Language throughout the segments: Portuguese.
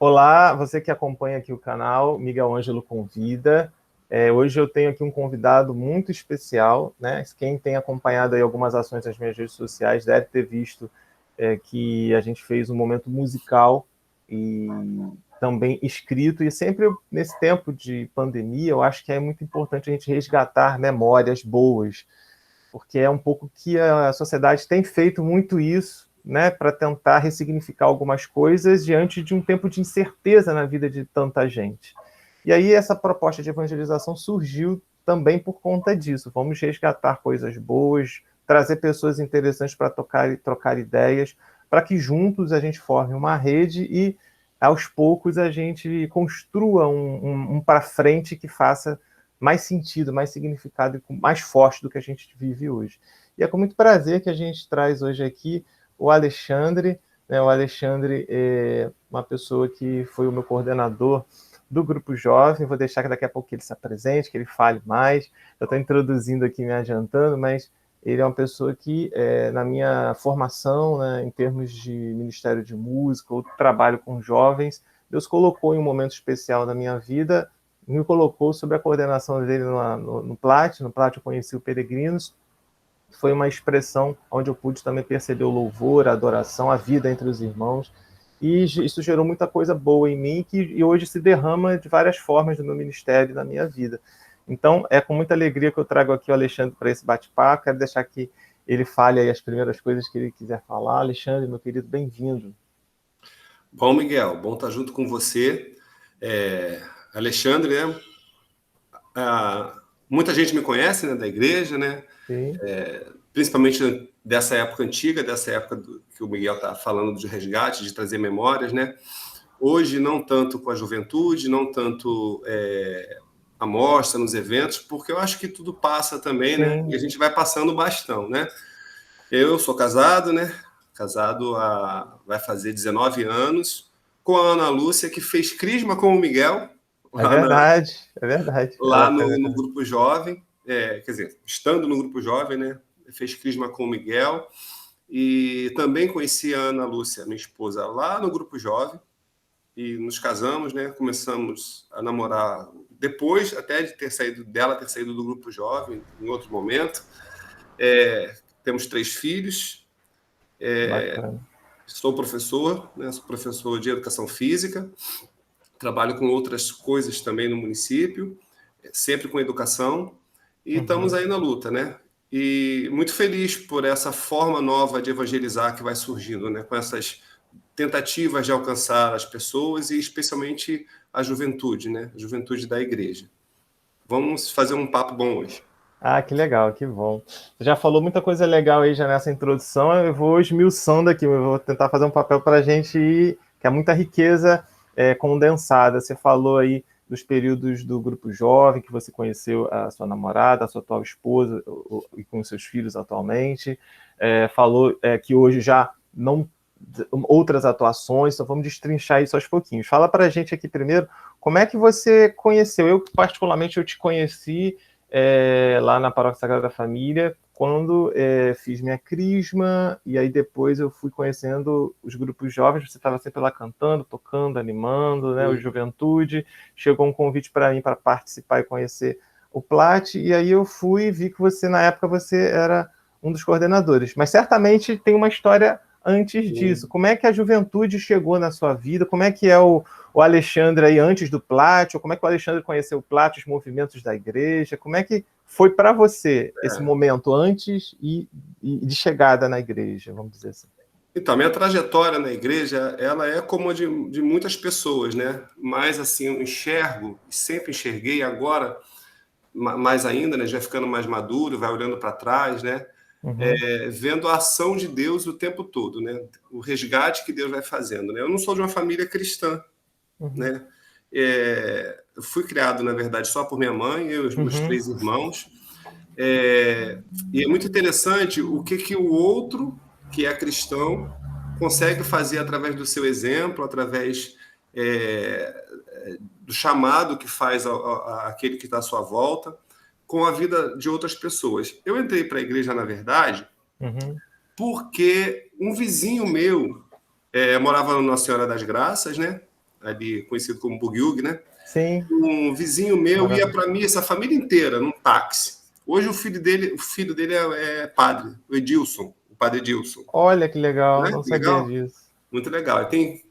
Olá, você que acompanha aqui o canal, Miguel Ângelo Convida. Hoje eu tenho aqui um convidado muito especial, né? Quem tem acompanhado aí algumas ações nas minhas redes sociais deve ter visto que a gente fez um momento musical e também escrito, e sempre nesse tempo de pandemia, eu acho que é muito importante a gente resgatar memórias boas, porque é um pouco que a sociedade tem feito muito isso, né, para tentar ressignificar algumas coisas diante de um tempo de incerteza na vida de tanta gente. E aí essa proposta de evangelização surgiu também por conta disso. Vamos resgatar coisas boas, trazer pessoas interessantes para trocar ideias, para que juntos a gente forme uma rede e, aos poucos, a gente construa um para frente que faça mais sentido, mais significado e mais forte do que a gente vive hoje. E é com muito prazer que a gente traz hoje aqui o Alexandre, né? O Alexandre é uma pessoa que foi o meu coordenador do Grupo Jovem. Vou deixar que daqui a pouco ele se apresente, que ele fale mais. Eu estou introduzindo aqui, me adiantando, mas ele é uma pessoa que, na minha formação, né, em termos de Ministério de Música ou trabalho com jovens, Deus colocou em um momento especial da minha vida, me colocou sob a coordenação dele no Plat. No Plat eu conheci o Peregrinos. Foi uma expressão onde eu pude também perceber o louvor, a adoração, a vida entre os irmãos, e isso gerou muita coisa boa em mim, e hoje se derrama de várias formas no meu ministério e na minha vida. Então, é com muita alegria que eu trago aqui o Alexandre para esse bate-papo. Quero deixar que ele fale aí as primeiras coisas que ele quiser falar. Alexandre, meu querido, bem-vindo. Bom, Miguel, bom estar junto com você. Alexandre, né? Muita gente me conhece, né, da igreja, né? Principalmente dessa época antiga, dessa época que o Miguel está falando de resgate, de trazer memórias, né? Hoje, não tanto com a juventude, não tanto a mostra nos eventos, porque eu acho que tudo passa também, né? E a gente vai passando o bastão, né? Eu sou casado, né? Casado vai fazer 19 anos, com a Ana Lúcia, que fez crisma com o Miguel. É verdade, é verdade. Lá no Grupo Jovem, quer dizer, estando no Grupo Jovem, né? Fez crisma com o Miguel. E também conheci a Ana Lúcia, minha esposa, lá no Grupo Jovem. E nos casamos, né? Começamos a namorar depois até de ter saído do Grupo Jovem, em outro momento. Temos 3 filhos. Sou professor, né? Sou professor de educação física. Trabalho com outras coisas também no município, sempre com educação. E estamos aí na luta, né? E muito feliz por essa forma nova de evangelizar que vai surgindo, né? Com essas tentativas de alcançar as pessoas e especialmente a juventude, né? A juventude da igreja. Vamos fazer um papo bom hoje. Ah, que legal, que bom. Você já falou muita coisa legal aí já nessa introdução. Eu vou esmiuçando aqui, eu vou tentar fazer um papel para a gente ir, que é muita riqueza condensada. Você falou aí dos períodos do Grupo Jovem, que você conheceu a sua namorada, a sua atual esposa e com os seus filhos atualmente. Falou que hoje já não outras atuações, então vamos destrinchar isso aos pouquinhos. Fala para a gente aqui primeiro, como é que você conheceu? Eu, particularmente, eu te conheci lá na Paróquia Sagrada Família, quando fiz minha crisma, e aí depois eu fui conhecendo os grupos jovens. Você estava sempre lá cantando, tocando, animando, né, o Juventude. Chegou um convite para mim para participar e conhecer o Plat, e aí eu fui e vi que você, na época, você era um dos coordenadores. Mas certamente tem uma história antes disso. Como é que a juventude chegou na sua vida? Como é que é o Alexandre aí antes do Plat? Ou como é que o Alexandre conheceu o Plat, os movimentos da igreja? Como é que foi para você esse momento antes e de chegada na igreja, vamos dizer assim? Então, a minha trajetória na igreja, ela é como a de muitas pessoas, né? Mas, assim, eu enxergo, sempre enxerguei, agora, mais ainda, né? Já ficando mais maduro, vai olhando para trás, né? Vendo a ação de Deus o tempo todo, né? O resgate que Deus vai fazendo, né? Eu não sou de uma família cristã, né? Eu fui criado, na verdade, só por minha mãe e os meus 3 irmãos. E é muito interessante o que o outro, que é cristão, consegue fazer através do seu exemplo, através do chamado que faz aquele que está à sua volta, com a vida de outras pessoas. Eu entrei para a igreja, na verdade, porque um vizinho meu morava na Nossa Senhora das Graças, né? ali conhecido como Bugiug, né? Sim. Um vizinho meu ia para missa, a família inteira, num táxi. Hoje o filho dele é padre, o padre Edilson. Olha que legal, Né? não sabia Legal? disso. Muito legal. Ele tem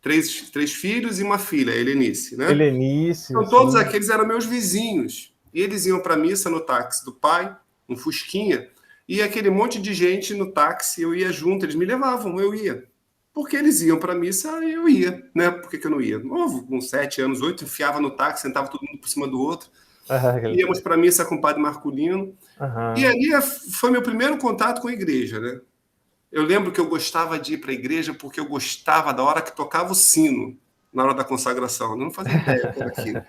três filhos e uma filha, a Helenice, né? Helenice, Então, todos sim. aqueles eram meus vizinhos. E eles iam para a missa no táxi do pai, um Fusquinha, e aquele monte de gente no táxi, eu ia junto, eles me levavam, eu ia. Porque eles iam para a missa, eu ia, né? Por que eu não ia? Novo, com 7 anos, 8, enfiava no táxi, sentava todo mundo por cima do outro. Íamos para a missa com o padre Marculino. E ali foi meu primeiro contato com a igreja, né? Eu lembro que eu gostava de ir para a igreja porque eu gostava da hora que tocava o sino, na hora da consagração. Eu não fazia ideia do que era aquilo.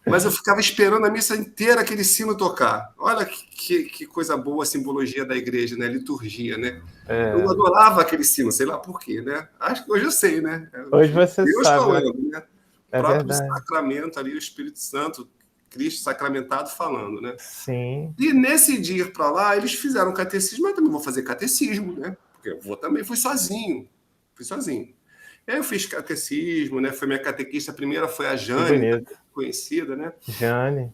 Mas eu ficava esperando a missa inteira aquele sino tocar. Olha que coisa boa a simbologia da igreja, né? A liturgia, né? Eu adorava aquele sino, sei lá por quê, né? Acho que hoje eu sei, né? Hoje você Deus sabe, falando, né? O próprio verdade. sacramento ali, o Espírito Santo, Cristo sacramentado falando, né? Sim. E nesse dia ir para lá, eles fizeram catecismo, mas eu também vou fazer catecismo, né? Porque eu também fui sozinho. E aí eu fiz catecismo, né? Foi minha catequista, a primeira foi a Jane, conhecida, né? Jane.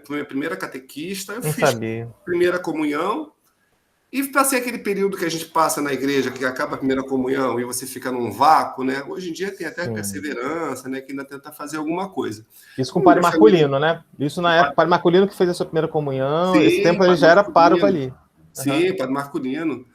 Foi minha primeira catequista. Eu não fiz sabia. primeira comunhão e passei aquele período que a gente passa na igreja, que acaba a primeira comunhão e você fica num vácuo, né? Hoje em dia tem até perseverança, né? Que ainda tenta fazer alguma coisa. Isso com o padre Marculino, né? Isso na época, o padre Marculino que fez a sua primeira comunhão. Sim, esse tempo ele já era pároco ali. Sim, padre Marculino.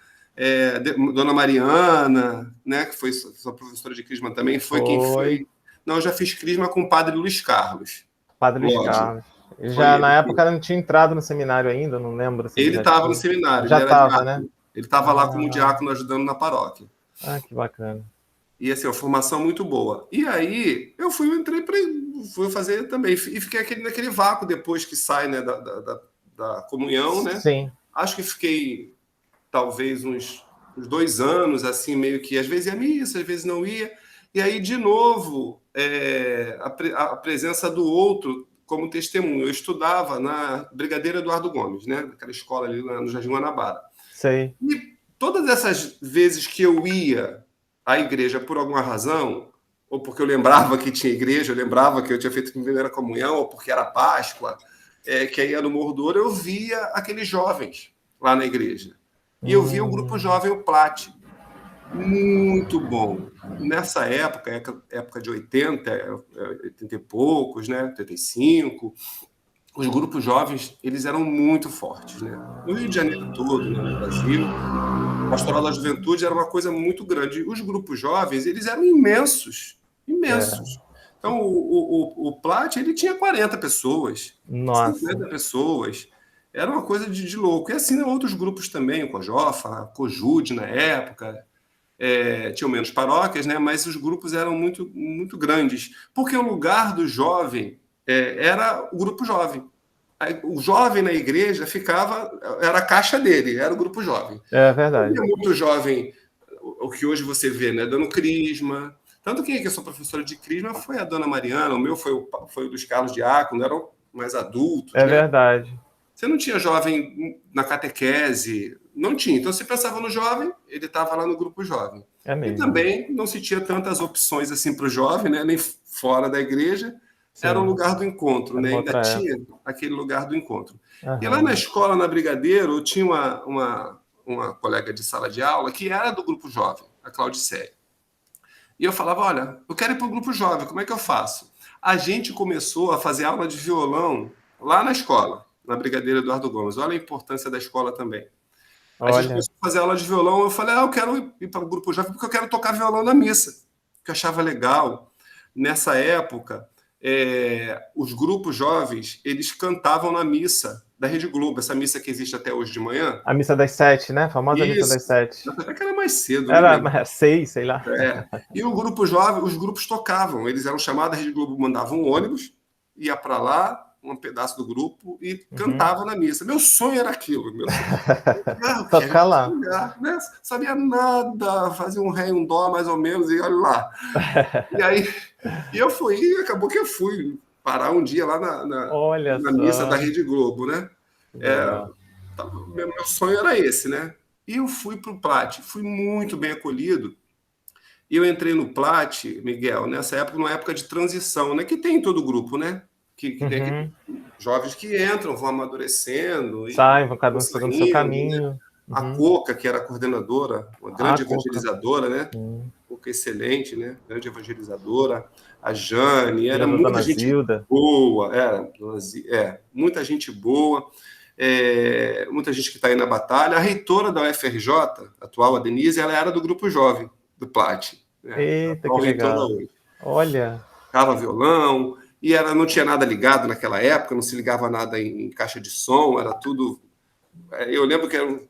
Dona Mariana, né, que foi sua professora de Crisma também, foi quem foi. Não, eu já fiz Crisma com o padre Luiz Carlos. Padre Luiz Carlos. Ele já, na época, não tinha entrado no seminário ainda, não lembro. Ele estava no seminário. Já estava, né? Ele estava lá como diácono ajudando na paróquia. Ah, que bacana. E assim, uma formação muito boa. E aí, eu fui fazer também. E fiquei naquele vácuo depois que sai, né, da comunhão, né? Sim. Acho que fiquei talvez uns 2 anos, assim, meio que às vezes ia à missa, às vezes não ia. E aí, de novo, a presença do outro como testemunho. Eu estudava na Brigadeiro Eduardo Gomes, né? Aquela escola ali no Jardim Guanabara. Sei. E todas essas vezes que eu ia à igreja por alguma razão, ou porque eu lembrava que tinha igreja, eu lembrava que eu tinha feito a primeira comunhão, ou porque era Páscoa, que aí ia no Morro do Ouro, eu via aqueles jovens lá na igreja. E eu via o grupo jovem, o Plat. Muito bom. Nessa época de 80 e poucos, né? 85, os grupos jovens, eles eram muito fortes, né? No Rio de Janeiro todo, né? No Brasil, a Pastoral da Juventude era uma coisa muito grande. Os grupos jovens, eles eram imensos. Então, o Plat, ele tinha 40 pessoas, 50 pessoas. Era uma coisa de louco. E assim, outros grupos também, o Cojofa, a Cojude na época, tinham menos paróquias, né? Mas os grupos eram muito, muito grandes. Porque o lugar do jovem era o grupo jovem. O jovem na igreja era a caixa dele, era o grupo jovem. É verdade. E muito jovem, o que hoje você vê, né? Dando crisma. Tanto que eu sou professora de crisma foi a Dona Mariana, o meu foi o dos Carlos Diácono, eram mais adultos. É verdade. Você não tinha jovem na catequese, não tinha. Então, você pensava no jovem, ele estava lá no grupo jovem. E também não se tinha tantas opções assim para o jovem, né? Nem fora da igreja. Sim. Era o lugar do encontro, né? Ainda tinha aquele lugar do encontro. E lá na escola, na Brigadeiro, eu tinha uma colega de sala de aula que era do grupo jovem, a Claudicéia. E eu falava, olha, eu quero ir para o grupo jovem, como é que eu faço? A gente começou a fazer aula de violão lá na escola, na Brigadeiro Eduardo Gomes. Olha a importância da escola também. A gente começou a fazer aula de violão, eu falei, eu quero ir para o grupo jovem porque eu quero tocar violão na missa, que eu achava legal. Nessa época, os grupos jovens, eles cantavam na missa da Rede Globo, essa missa que existe até hoje de manhã. A missa das 7, né? A famosa missa das 7. Até que era mais cedo. Era 6, sei lá. E o grupo jovem, os grupos tocavam, eles eram chamados, a Rede Globo mandava um ônibus, ia para lá, um pedaço do grupo, e cantava na missa. Meu sonho era aquilo. Tocar lá. Né? Sabia nada, fazia um ré e um dó, mais ou menos, e olha lá. E aí, eu fui, e acabou que eu fui parar um dia lá na missa da Rede Globo, né? Meu sonho era esse, né? E eu fui para o Plat, fui muito bem acolhido. E eu entrei no Plat, Miguel, nessa época, numa época de transição, né? Que tem em todo grupo, né? Que tem aqueles jovens que entram, vão amadurecendo e Saem, vão cada vão um seguindo o seu saindo, né? caminho. A Coca, que era a coordenadora, uma Ah, grande Coca. evangelizadora, né? Coca excelente, né? Grande evangelizadora. A Jane, era Filha da muita Dona gente Zilda. boa, muita gente boa, muita gente que está aí na batalha. A reitora da UFRJ, atual, a Denise, ela era do grupo jovem do Plat, né? A Eita, atual que reitora legal. hoje. Olha. Tocava violão, e ela não tinha nada ligado naquela época, não se ligava nada em caixa de som, era tudo. Eu lembro que eram,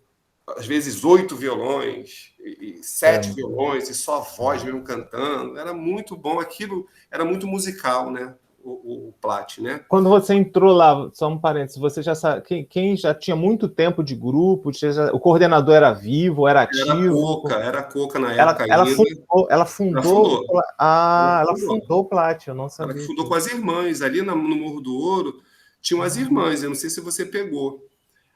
às vezes, 8 violões, e 7 violões, e só a voz mesmo cantando. Era muito bom, aquilo era muito musical, né? O Plat, né? Quando você entrou lá, só um parênteses, você já sabe, quem já tinha muito tempo de grupo, o coordenador era vivo, era ativo? Era a Coca na Ela, época ela ainda. fundou, ela Ela fundou, fundou. ela fundou o Plat, eu não Ela que sabia fundou com disso. as irmãs. Ali no Morro do Ouro, tinham as irmãs, eu não sei se você pegou.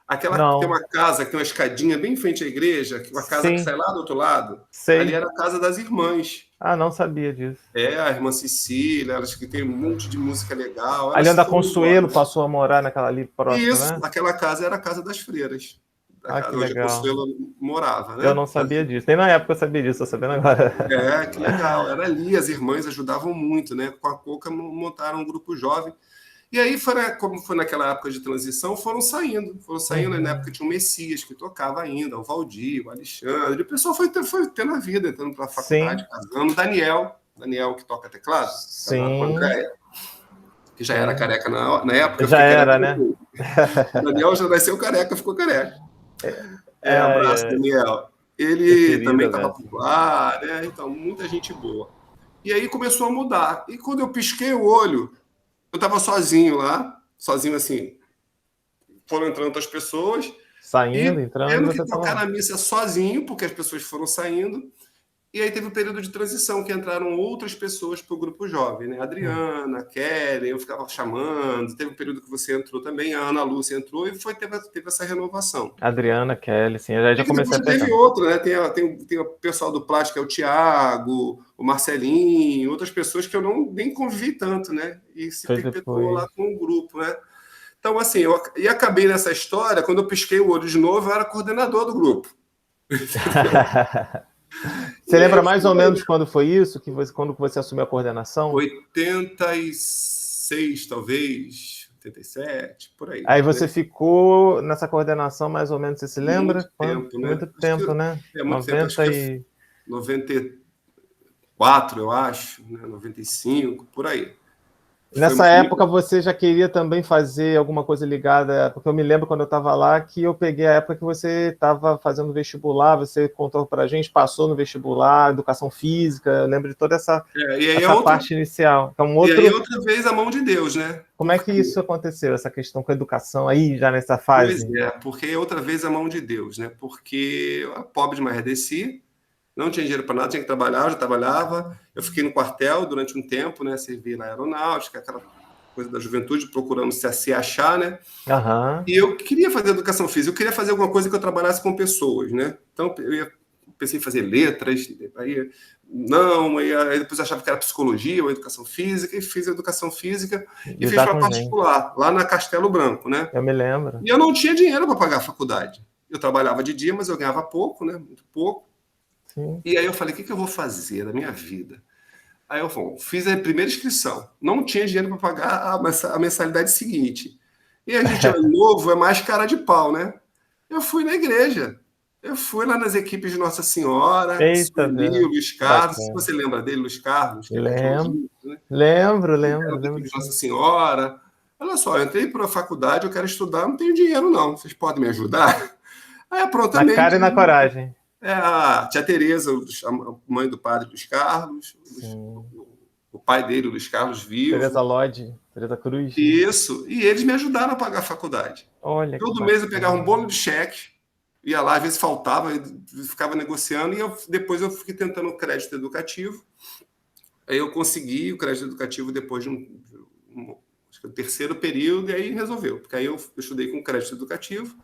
Aquela tem Não, uma casa que tem uma escadinha bem em frente à igreja, uma casa que sim, sai lá do outro lado. Ali sei. era a casa das irmãs. Ah, não sabia disso. A irmã Cecília, elas que tem um monte de música legal. Ali Elas onde a foram embora. Consuelo passou a morar naquela ali E próxima, isso, né? aquela casa era a casa das freiras, da Ah, que casa onde a legal. Consuelo morava, Eu né? não sabia disso. Nem na época eu sabia disso, tô sabendo agora. Que legal. Era ali, as irmãs ajudavam muito, né? Com a Coca montaram um grupo jovem. E aí, como foi naquela época de transição, foram saindo, na época tinha o Messias, que tocava ainda, o Valdir, o Alexandre, o pessoal foi tendo a vida, entrando para a Sim, faculdade, casando, Daniel, que toca teclado, casado com a sim, Andréia, que já era sim. careca na época, eu Já fiquei careca era, né? depois. O Daniel já nasceu careca, ficou careca. Ai, Abraço, ai, Daniel. é Ele também querida estava dessa. por lá, né? Então, muita gente boa. E aí começou a mudar. E quando eu pisquei o olho, eu estava sozinho lá, sozinho assim, foram entrando outras pessoas, Saindo, e entrando, e tendo que você tava tocar lá. na missa sozinho, porque as pessoas foram saindo. E aí teve um período de transição, que entraram outras pessoas para o grupo jovem, né? A Adriana, a Kelly, eu ficava chamando. Teve um período que você entrou também, a Ana Lúcia entrou, e teve essa renovação. Adriana, Kelly, sim, eu já E que comecei depois a já teve pegar. outro, né? Tem o pessoal do plástico, é o Tiago, o Marcelinho, outras pessoas que eu nem convivi tanto, né? E se Foi perpetuou lá depois. com o grupo, né? Então, assim, e acabei nessa história, quando eu pisquei o olho de novo, eu era coordenador do grupo. Você E aí lembra eu mais ou fui, menos quando foi isso? Quando você assumiu a coordenação? 86, talvez, 87, por aí, Aí né? você ficou nessa coordenação mais ou menos, você se Muito lembra? tempo, né? Muito Acho tempo, né? que é muito tempo, acho 90 que é e... 94, eu acho, né? 95, por aí. Foi Nessa muito. época você já queria também fazer alguma coisa ligada, porque eu me lembro quando eu estava lá que eu peguei a época que você estava fazendo vestibular, você contou para a gente, passou no vestibular, educação física, eu lembro de toda E aí é essa outra, parte inicial. Então, e aí é outra vez a mão de Deus, né? como é que Porque, isso aconteceu, essa questão com a educação aí, já nessa pois fase? porque é outra vez a mão de Deus, né? Porque a pobre de Maria desci, não tinha dinheiro para nada, tinha que trabalhar, eu já trabalhava. Eu fiquei no quartel durante um tempo, né? Servi na aeronáutica, aquela coisa da juventude, procurando se achar, né? Aham. E eu queria fazer educação física, eu queria fazer alguma coisa que eu trabalhasse com pessoas, né? Então pensei em fazer letras, aí não, aí depois eu achava que era psicologia ou educação física, e fiz educação física e fiz Lidar para com gente. particular, lá na Castelo Branco, né? Eu me lembro. E eu não tinha dinheiro para pagar a faculdade. Eu trabalhava de dia, mas eu ganhava pouco, né? Muito pouco. Sim. E aí eu falei, o que eu vou fazer da minha vida? Aí eu fiz a primeira inscrição. Não tinha dinheiro para pagar a mensalidade seguinte. E a gente é novo, é mais cara de pau, né? Eu fui na igreja. Eu fui lá nas equipes de Nossa Senhora, Eita, Sueli, o velho. Luiz Carlos. Se Bacana. você lembra dele, Luiz Carlos, que é Lembro. cardiologista, né? Lembro, Era lembro, da lembro equipe de Nossa sim. Senhora. Olha só, eu entrei para a faculdade, eu quero estudar, não tenho dinheiro, não. Vocês podem me ajudar? Aí, Na cara prontamente, e na coragem. a tia Tereza, a mãe do padre Luiz Carlos, Sim. o pai dele, o Luiz Carlos, Tereza vivo. Lodge, Tereza Cruz. Isso. E eles me ajudaram a pagar a faculdade. Olha que Todo mês eu pegava um bacana. bolo de cheque, ia lá, às vezes faltava, eu ficava negociando, e depois eu fiquei tentando o crédito educativo. Aí eu consegui o crédito educativo depois de acho que o terceiro período, e aí resolveu. Porque aí eu estudei com crédito educativo,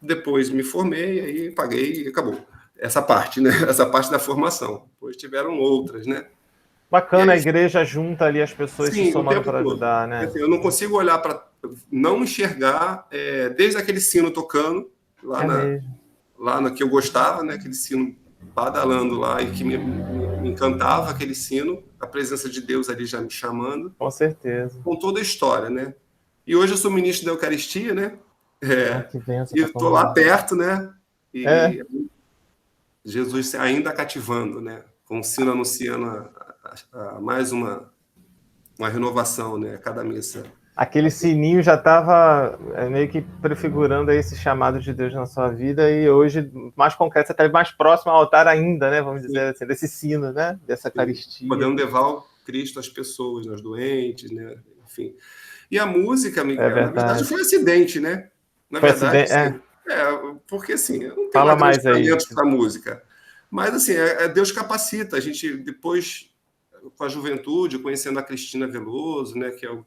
depois me formei, aí paguei e acabou. essa parte, né? Essa parte da formação. Depois tiveram outras, né? Bacana, aí, a igreja junta ali as pessoas se sim, o somando tempo para todo. ajudar, né? Assim, eu não consigo olhar para... Não enxergar, desde aquele sino tocando, É mesmo. lá no que eu gostava, né? Aquele sino badalando lá e que me encantava, aquele sino, a presença de Deus ali já me chamando, Com certeza. com toda a história, né? E hoje eu sou ministro da Eucaristia, né? Que benção E para a estou lá comunidade. perto, né? É, E Jesus ainda cativando, né? Com o sino anunciando mais uma renovação, né? A cada missa. aquele sininho já estava meio que prefigurando aí esse chamado de Deus na sua vida, e hoje, mais concreto, você está mais próximo ao altar ainda, né? Vamos dizer assim, desse sino, né? Dessa Eucaristia. Podendo levar o Cristo às pessoas, aos doentes, né? Enfim. E a música, É Miguel, na verdade, verdade. foi um acidente, né? Na Foi verdade, acidente. assim, porque assim, eu não tenho Fala uma grande mais aí. talento para música. Mas assim, Deus capacita. A gente depois, com a juventude, conhecendo a Cristina Veloso, né, que é uma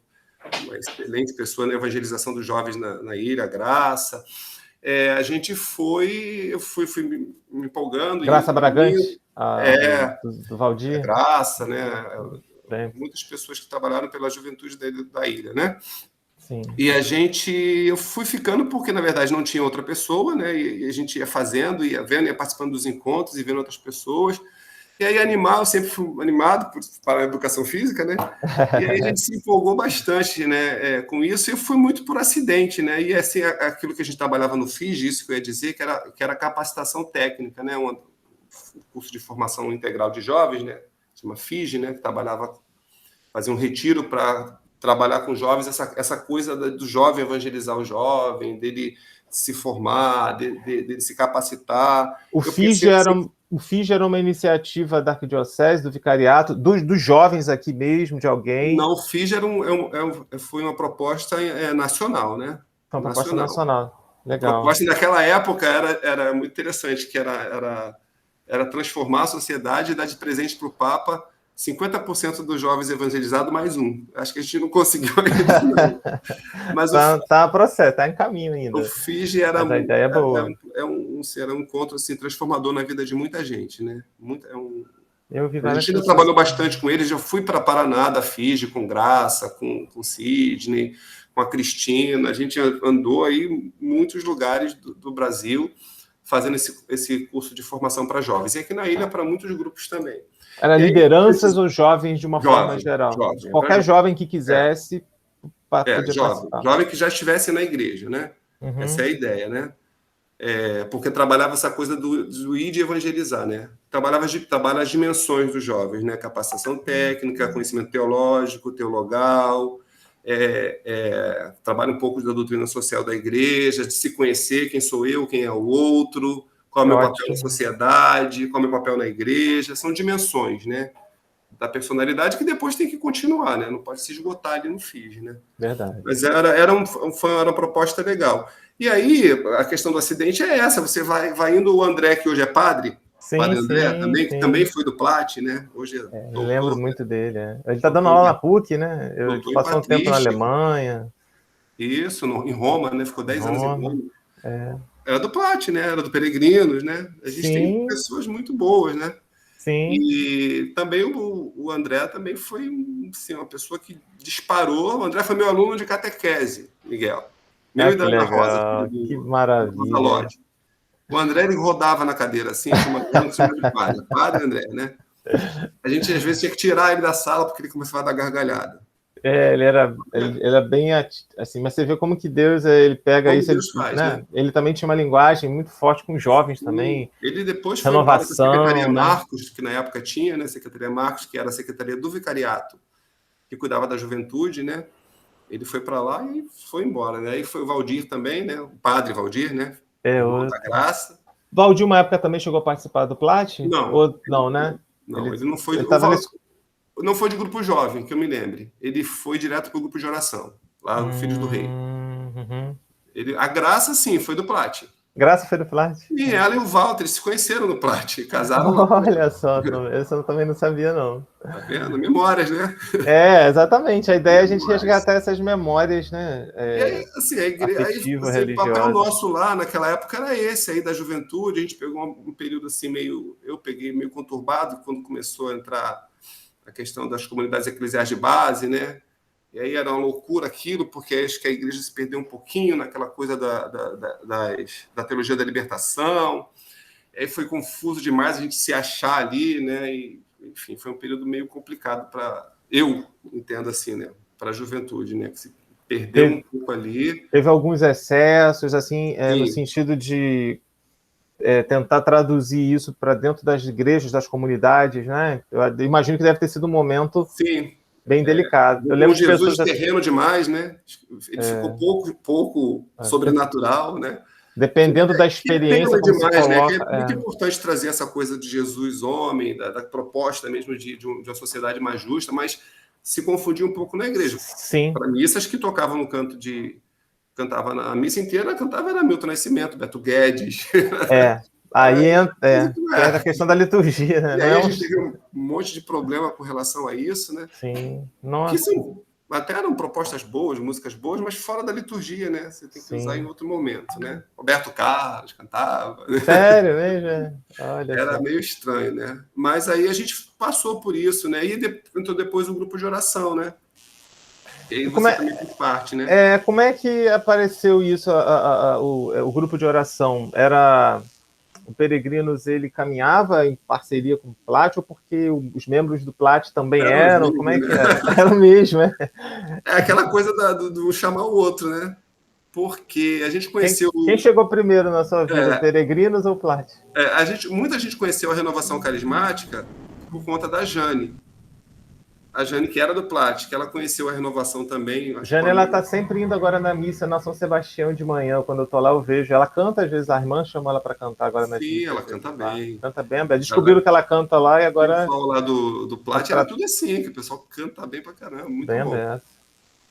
excelente pessoa na evangelização dos jovens na ilha, Graça. Eu fui me empolgando Graça Bragante, é, do Valdir. Graça, né? Bem, Muitas pessoas que trabalharam pela juventude da ilha, né? sim. E eu fui ficando porque, na verdade, não tinha outra pessoa, né? E a gente ia fazendo, ia vendo, ia participando dos encontros e vendo outras pessoas. E aí, eu sempre fui animado para a educação física, né? E aí a gente se empolgou bastante, né, com isso, e eu fui muito por acidente, né? E assim, aquilo que a gente trabalhava no FIG, isso que eu ia dizer, que era capacitação técnica, né? Um curso de formação integral de jovens, né? Chama FIG, né? Que fazia um retiro para trabalhar com jovens, essa coisa do jovem evangelizar o jovem, dele se formar, dele se capacitar. O Eu FIG pensei era, assim, o FIG era uma iniciativa da Arquidiocese, do Vicariato, dos jovens aqui mesmo, de alguém. não, o FIG foi uma proposta nacional, né? Uma proposta Nacional. nacional. A Legal. proposta naquela época era muito interessante, que era transformar a sociedade e dar de presente para o Papa 50% dos jovens evangelizados mais um. Acho que a gente não conseguiu ainda, não. Mas Tá processo, tá em caminho o ainda. FIG era Mas a ideia é boa. um encontro assim, transformador na vida de muita gente, né? Eu vi A várias gente ainda pessoas. trabalhou bastante com eles. Eu fui para Paraná da FIG, com Graça, com Sidney, com a Cristina. A gente andou aí em muitos lugares do Brasil fazendo esse curso de formação para jovens. E aqui na ilha, para muitos grupos também. Era E aí, lideranças ou jovens de uma forma jovem, geral? jovem. Qualquer jovem que quisesse podia Jovem. participar. Jovem que já estivesse na igreja, né? Uhum. Essa é a ideia, né? Porque trabalhava essa coisa do ir de evangelizar, né? Trabalha as dimensões dos jovens, né? Capacitação técnica, conhecimento teológico, teologal, trabalha um pouco da doutrina social da igreja, de se conhecer quem sou eu, quem é o outro, qual é o meu papel na sociedade, qual é o meu papel na igreja. São dimensões, né? Da personalidade que depois tem que continuar, né? Não pode se esgotar ali no FIG, né? Verdade. Mas era uma proposta legal. E aí, a questão do acidente é essa: você vai indo, o André, que hoje é padre, Sim, padre André, sim. que também foi do Plat, né? Hoje é Eu doutor, lembro muito dele. Ele está dando aula na PUC, né? Ele doutor em passou um tempo na patrística. Alemanha. Isso, em Roma, né? Ficou 10 anos em Roma. É. Era do Plat, né? Era do Peregrinos, né? A gente tem Sim. pessoas muito boas, né? Sim. E também o André também foi assim, uma pessoa que disparou. O André foi meu aluno de catequese, Miguel. Meu e da Que Ana Rosa, legal, filho que do Rosa maravilha. Lodge. O André, ele rodava na cadeira assim, não chama de padre. Padre André, né? A gente às vezes tinha que tirar ele da sala porque ele começava a dar gargalhada. Ele era bem assim, mas você vê como que Deus ele pega Como isso, Deus faz, né? Ele também tinha uma linguagem muito forte com jovens também. Ele depois foi embora da Secretaria Renovação, né? Marcos, que na época tinha, né? Secretaria Marcos, que era a Secretaria do Vicariato, que cuidava da juventude, né? Ele foi para lá e foi embora, né? Aí foi o Valdir também, né? O padre Valdir, né? Irmão da Graça. Valdir, uma época, também chegou a participar do Plat? Não. Ou não, né? Não, ele não foi. Não foi de grupo jovem, que eu me lembre. Ele foi direto para o grupo de oração, lá no Filhos do Rei. Uhum. A Graça, sim, foi do Plat. Graça foi do Plat? E ela e o Walter, eles se conheceram no Plat, casaram lá. Olha só, essa eu também não sabia, não. Tá vendo? Memórias, né? Exatamente. A ideia é a gente resgatar essas memórias, né? E aí, assim, Afetiva, o papel religiosa. nosso lá naquela época era esse aí da juventude. A gente pegou um período assim eu peguei meio conturbado quando começou a entrar a questão das comunidades eclesiais de base, né? E aí era uma loucura aquilo, porque acho que a igreja se perdeu um pouquinho naquela coisa da teologia da libertação. E aí foi confuso demais a gente se achar ali, né? E, enfim, foi um período meio complicado eu entendo assim, né? Para a juventude, né? Que se perdeu um pouco ali. Teve alguns excessos, assim, no sentido de tentar traduzir isso para dentro das igrejas, das comunidades, né? Eu imagino que deve ter sido um momento bem delicado. Eu lembro de Jesus terreno demais, né? Ele ficou pouco sobrenatural, né? Dependendo da experiência, como demais, se coloca, né? É muito importante trazer essa coisa de Jesus homem, da proposta mesmo de uma sociedade mais justa, mas se confundia um pouco na igreja. Sim. Para missas que tocavam no canto cantava na missa inteira, cantava era Milton Nascimento, Beto Guedes. Aí era a questão da liturgia, né? E aí a gente teve um monte de problema com relação a isso, né? Sim, nossa. Que são, até eram propostas boas, músicas boas, mas fora da liturgia, né? Você tem que usar em outro momento, né? Roberto Carlos cantava. Sério mesmo? Olha, era meio estranho, né? Mas aí a gente passou por isso, né? E entrou depois o grupo de oração, né? E aí você também fez parte, né? Como é que apareceu isso, o grupo de oração? Era... O Peregrinos, ele caminhava em parceria com o Plat, ou porque os membros do Plat também eram? Como é que era? Era o mesmo, É aquela coisa do chamar o outro, né? Porque a gente conheceu... Quem chegou primeiro na sua vida, Peregrinos ou Plat? Muita gente conheceu a Renovação Carismática por conta da Jane. A Jane, que era do Plat, que ela conheceu a Renovação também. Jane, ela está sempre indo agora na missa na São Sebastião de manhã. Quando eu estou lá, eu vejo. Ela canta, às vezes, a irmã chama ela para cantar agora na missa. Sim, ela canta bem. Canta bem. Descobriram que ela canta lá e agora... O pessoal lá do Plat era tudo assim, que o pessoal canta bem pra caramba, muito bem bom. Aberto.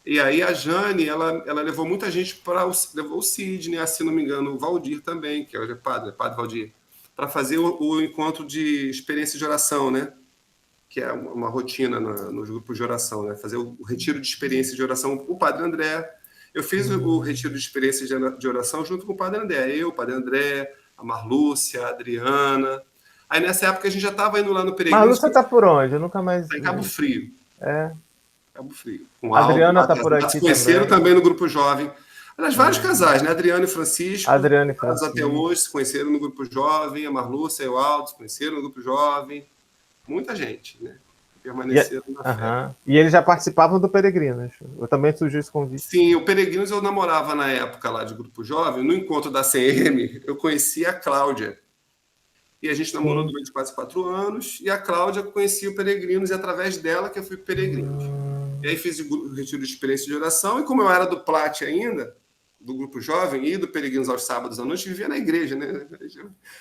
E aí a Jane, ela levou muita gente levou o Sidney, se não me engano, o Valdir também, que é padre Valdir, para fazer o encontro de experiência de oração, né? Que é uma rotina nos grupos de oração, né? Fazer o retiro de experiência de oração. O Padre André, eu fiz o retiro de experiência de oração junto com o Padre André. O Padre André, a Marlúcia, a Adriana. Aí nessa época a gente já estava indo lá no Peregrino. Marlúcia está por onde? Eu nunca mais... Está em Cabo Frio. Cabo Frio. Com a Adriana está por aqui também. Conheceram também no grupo jovem. Aliás, vários casais, né? Adriana e Francisco. Adriana e Francisco. Até hoje se conheceram no grupo jovem. A Marlúcia e o Aldo se conheceram no grupo jovem. Muita gente, né? Permaneceram na fé. E eles já participavam do Peregrinos. Eu também surgiu esse convite. Sim, o Peregrinos eu namorava na época lá de grupo jovem. No encontro da CM, eu conheci a Cláudia. E a gente namorou durante quase 4 anos. E a Cláudia conhecia o Peregrinos e através dela que eu fui Peregrinos. E aí fiz o retiro de experiência de oração. E como eu era do Plat ainda, do grupo jovem e do Peregrinos aos sábados à noite, vivia na igreja, né?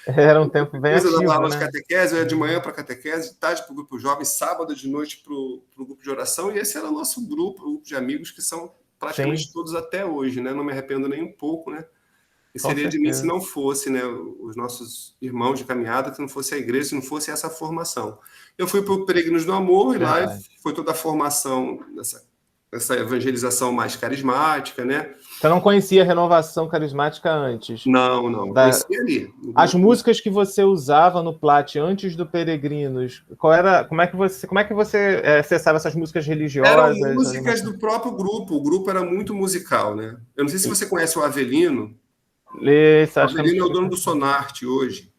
Era um tempo bem ativo, eu dava aula de catequese, eu ia de manhã para catequese, de tarde para o grupo jovem, sábado de noite para o grupo de oração, e esse era o nosso grupo de amigos, que são praticamente todos até hoje, né? Não me arrependo nem um pouco, né? E seria de mim se não fosse, né? Os nossos irmãos de caminhada, se não fosse a igreja, se não fosse essa formação. Eu fui para o Peregrinos do Amor, e lá foi toda a formação essa evangelização mais carismática, né? Você não conhecia a Renovação Carismática antes? Não. Conhecia ali. As músicas que você usava no Plat antes do Peregrinos, como é que você acessava essas músicas religiosas? Eram músicas do próprio grupo. O grupo era muito musical, né? Eu não sei se você conhece o Avelino. O Avelino é o dono do Sonarte hoje.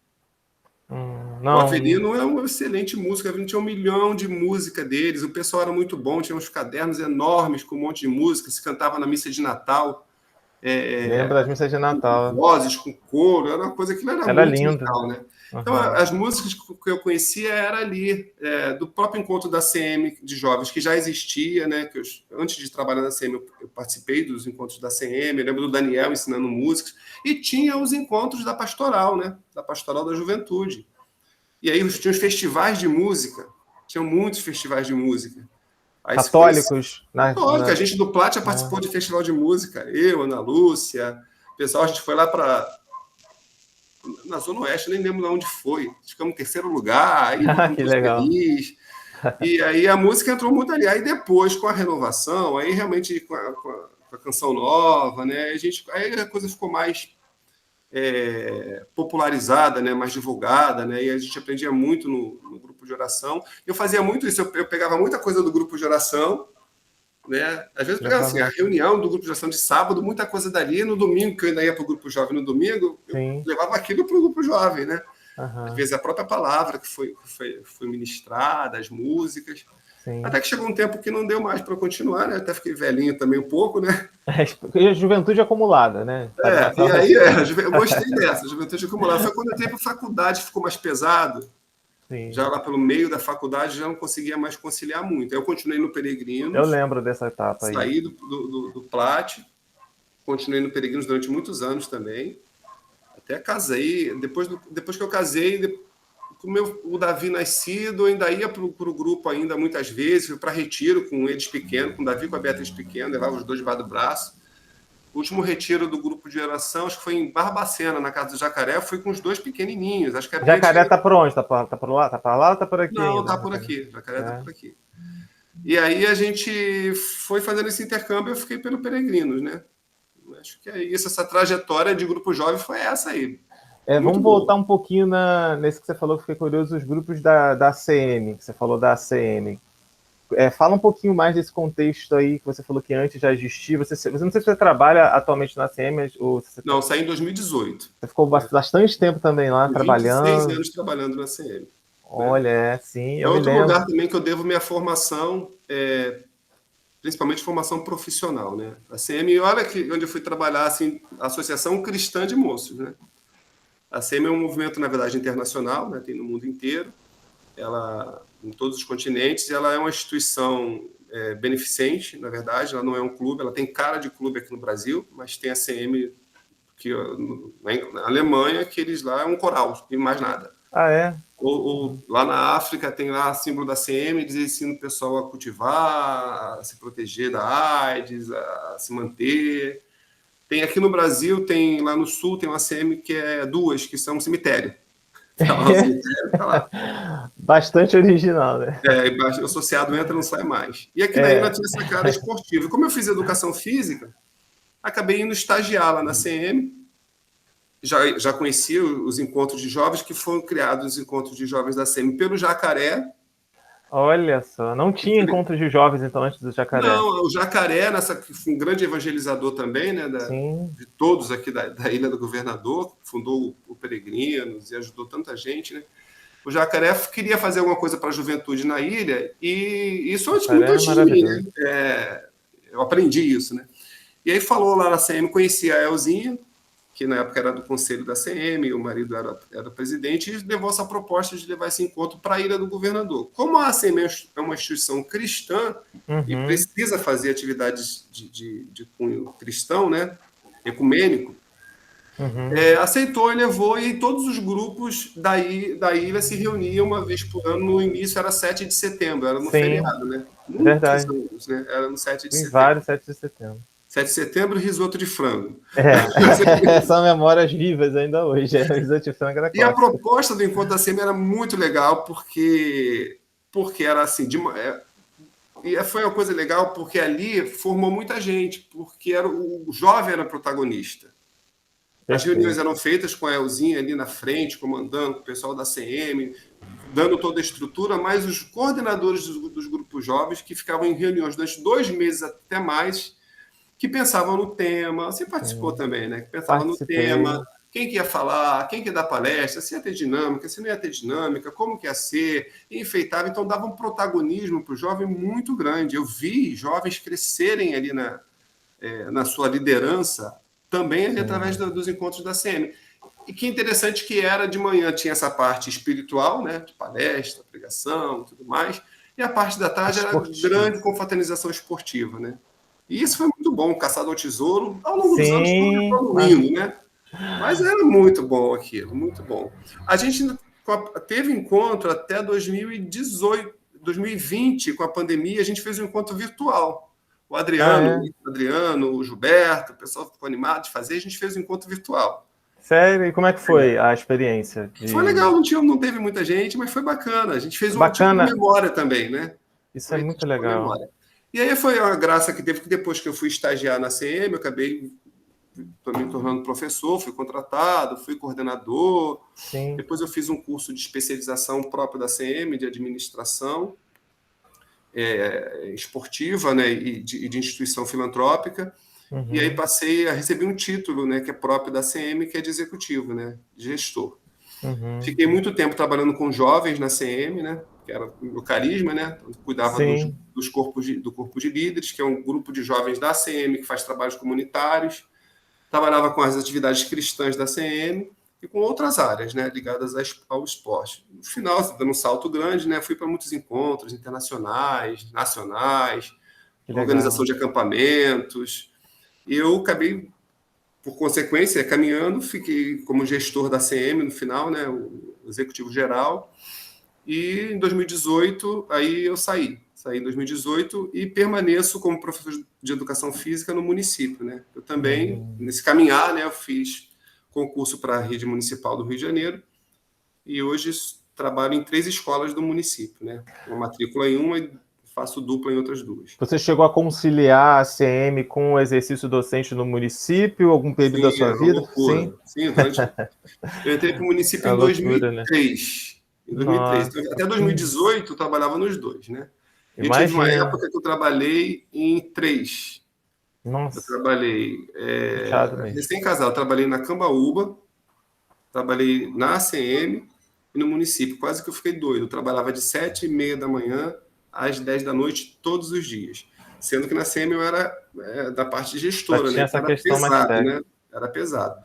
Não. O Avelino é uma excelente música. O Avelino tinha 1 milhão de música deles. O pessoal era muito bom. Tinha uns cadernos enormes com um monte de música. Se cantava na missa de Natal. Lembro das missas de Natal. Com vozes, com coro. Era uma coisa que era muito lindo. musical, né? Então, as músicas que eu conhecia era ali, do próprio encontro da CM de jovens, que já existia, né? Que antes de trabalhar na CM, eu participei dos encontros da CM, eu lembro do Daniel ensinando músicas, e tinha os encontros da pastoral, né? Da pastoral da juventude. E aí tinha os festivais de música, tinham muitos festivais de música. Aí católicos? A gente do Plat participou de festival de música, eu, Ana Lúcia, o pessoal, a gente foi lá para na Zona Oeste, nem lembro de onde foi. Ficamos em terceiro lugar, aí Que legal. feliz. E aí a música entrou muito ali. Aí depois, com a renovação, aí realmente com a canção nova, né? Aí a coisa ficou mais popularizada, né? Mais divulgada, né? E a gente aprendia muito no grupo de oração. Eu fazia muito isso, eu pegava muita coisa do grupo de oração, né? Às vezes eu pegava assim, a reunião do grupo de oração de sábado, muita coisa dali. No domingo, que eu ainda ia para o grupo jovem no domingo, eu levava aquilo para o grupo jovem, né? Às vezes a própria palavra que foi ministrada, as músicas. Sim. Até que chegou um tempo que não deu mais para continuar, né? Até fiquei velhinho também um pouco, né? Juventude acumulada, né? E aí eu gostei dessa, juventude acumulada. Foi quando eu entrei para a faculdade, ficou mais pesado. Sim. Já lá pelo meio da faculdade já não conseguia mais conciliar muito. Aí eu continuei no Peregrinos. Eu lembro dessa etapa aí. Saí do Plat, continuei no Peregrinos durante muitos anos também. Até casei. Depois que eu casei, o Davi nascido, eu ainda ia para o grupo ainda muitas vezes, fui para retiro com eles pequenos, com o Davi e com a Beatriz pequena, levava os dois debaixo do braço. O último retiro do grupo de oração, acho que foi em Barbacena, na casa do Jacaré, fui com os dois pequenininhos. Acho que Jacaré está por onde? Está por lá? Está para lá ou está por aqui? Não, está por aqui. Jacaré está por aqui. E aí a gente foi fazendo esse intercâmbio, eu fiquei pelo Peregrinos, né? Acho que é isso, essa trajetória de grupo jovem foi essa aí. Vamos voltar um pouquinho nesse que você falou, que fiquei curioso, os grupos da ACM, que você falou da ACM. Fala um pouquinho mais desse contexto aí, que você falou que antes já existia. Você não sei se você trabalha atualmente na ACM ou... Não, saí em 2018. Você ficou bastante tempo também lá, trabalhando. 26 anos trabalhando na ACM. Olha, sim, é outro lugar também que eu devo minha formação, principalmente formação profissional, né? A ACM, olha que onde eu fui trabalhar, assim, Associação Cristã de Moços, né? A ACM é um movimento, na verdade, internacional, né? Tem no mundo inteiro, ela em todos os continentes, ela é uma instituição beneficente, na verdade, ela não é um clube, ela tem cara de clube aqui no Brasil, mas tem a ACM que, na Alemanha, que eles lá é um coral, e mais nada. Ah, é? Ou lá na África tem lá o símbolo da ACM, eles ensinam o pessoal a cultivar, a se proteger da AIDS, a se manter. Tem aqui no Brasil, tem lá no Sul, tem uma ACM que é duas, que são um cemitério. Tá lá. Bastante original, né? O associado entra e não sai mais. E aqui daí tinha essa cara esportiva. E como eu fiz educação física, acabei indo estagiar lá na ACM. Já conhecia os encontros de jovens, que foram criados os encontros de jovens da ACM pelo Jacaré. Olha só, não tinha encontros de jovens, então, antes do Jacaré? Não, o Jacaré, foi um grande evangelizador também, né, de todos aqui da Ilha do Governador, fundou o Peregrinos e ajudou tanta gente, né? O Jacaré queria fazer alguma coisa para a juventude na ilha, e isso muito antes de mim, né? Eu aprendi isso, né? E aí falou lá na CM, conhecia a Elzinha, que na época era do conselho da CM, o marido era presidente, e levou essa proposta de levar esse encontro para a Ilha do Governador. Como a ACM é uma instituição cristã e precisa fazer atividades de cunho cristão, né, ecumênico, aceitou e levou, e todos os grupos da ilha se reuniam uma vez por ano. No início era 7 de setembro, era no feriado, né? Verdade. Anos, né? Era no 7 de setembro. Vários 7 de setembro. 7 de setembro, risoto de frango. São memórias vivas ainda hoje. Risoto de frango era clássico. E a proposta do encontro da CM era muito legal, porque era assim, e foi uma coisa legal, porque ali formou muita gente, porque o jovem era protagonista. As reuniões eram feitas com a Elzinha ali na frente, comandando, com o pessoal da CM, dando toda a estrutura, mas os coordenadores dos grupos jovens, que ficavam em reuniões durante 2 meses até mais, que pensavam no tema. Você participou também, né? Que pensavam no tema, quem que ia falar, quem que ia dar palestra, se ia ter dinâmica, se não ia ter dinâmica, como que ia ser, e enfeitava. Então, dava um protagonismo para o jovem muito grande. Eu vi jovens crescerem ali na sua liderança, também ali através dos encontros da CM. E que interessante que era de manhã, tinha essa parte espiritual, né, de palestra, pregação e tudo mais, e a parte da tarde era grande confraternização esportiva, né? E isso foi muito bom, caçado ao tesouro, ao longo dos anos foi evoluindo, né? Mas era muito bom aquilo, muito bom. A gente teve encontro até 2018, 2020, com a pandemia, a gente fez um encontro virtual. O Adriano, o Gilberto, o pessoal ficou animado de fazer, a gente fez um encontro virtual. Sério? E como é que foi a experiência? Foi legal, não teve muita gente, mas foi bacana. A gente fez um tipo de Bacana, memória também, né? isso é Foi muito tipo uma legal. memória. E aí foi uma graça que teve que depois que eu fui estagiar na CM, eu acabei me tornando professor, fui contratado, fui coordenador. Sim. Depois eu fiz um curso de especialização próprio da CM, de administração esportiva, né, e de instituição filantrópica. E aí passei a receber um título, né, que é próprio da CM, que é de executivo, né, de gestor. Fiquei muito tempo trabalhando com jovens na CM, né, que era o carisma, né, cuidava dos do corpo de líderes, que é um grupo de jovens da CM que faz trabalhos comunitários. Trabalhava com as atividades cristãs da CM e com outras áreas, né, ligadas ao esporte. No final, dando um salto grande, né, fui para muitos encontros internacionais, nacionais, organização de acampamentos. E eu acabei, por consequência, caminhando, fiquei como gestor da CM no final, né, o executivo geral. E em 2018, aí eu saí em 2018 e permaneço como professor de educação física no município, né? Eu também, nesse caminhar, né, eu fiz concurso para a rede municipal do Rio de Janeiro e hoje trabalho em 3 escolas do município, né? Uma matrícula em uma e faço dupla em outras 2. Você chegou a conciliar a CM com o exercício docente no município, algum período da Sim, sua é uma vida? loucura. Sim. Sim, eu entrei para o município É uma em loucura, né? 2003. Em 2003. Nossa. Então, até 2018 eu trabalhava nos 2, né? E tive uma Imagina. época que eu trabalhei em 3. Eu Nossa, trabalhei puxado mesmo. recém-casado, eu trabalhei na Cambaúba, trabalhei na ACM e no município. Quase que eu fiquei doido. Eu trabalhava de 7h30 da manhã às 10 da noite todos os dias. Sendo que na CM eu era da parte Já gestora, né? tinha Então essa era questão mais pesado, né? técnica. Era pesado.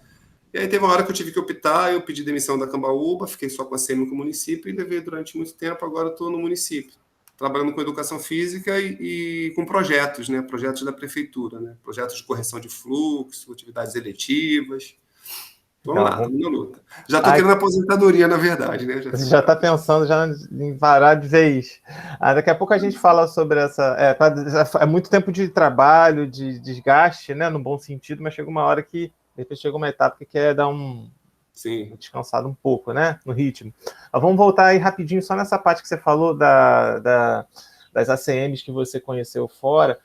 E aí teve uma hora que eu tive que optar, eu pedi demissão da Cambaúba, fiquei só com a CM com o município e levei durante muito tempo, agora estou no município, trabalhando com educação física e com projetos, né? Projetos da prefeitura, né? Projetos de correção de fluxo, atividades eletivas. Vamos lá, Legal. estamos na luta. Já estou Ai, querendo aposentadoria, na verdade, né? Já você fico já já. está pensando já em parar de vez. Daqui a pouco a gente fala sobre essa. É muito tempo de trabalho, de desgaste, né? No bom sentido, mas chega uma hora que depois chega uma etapa que quer dar Sim. descansado um pouco, né? No ritmo. Mas vamos voltar aí rapidinho só nessa parte que você falou das ACMs que você conheceu fora.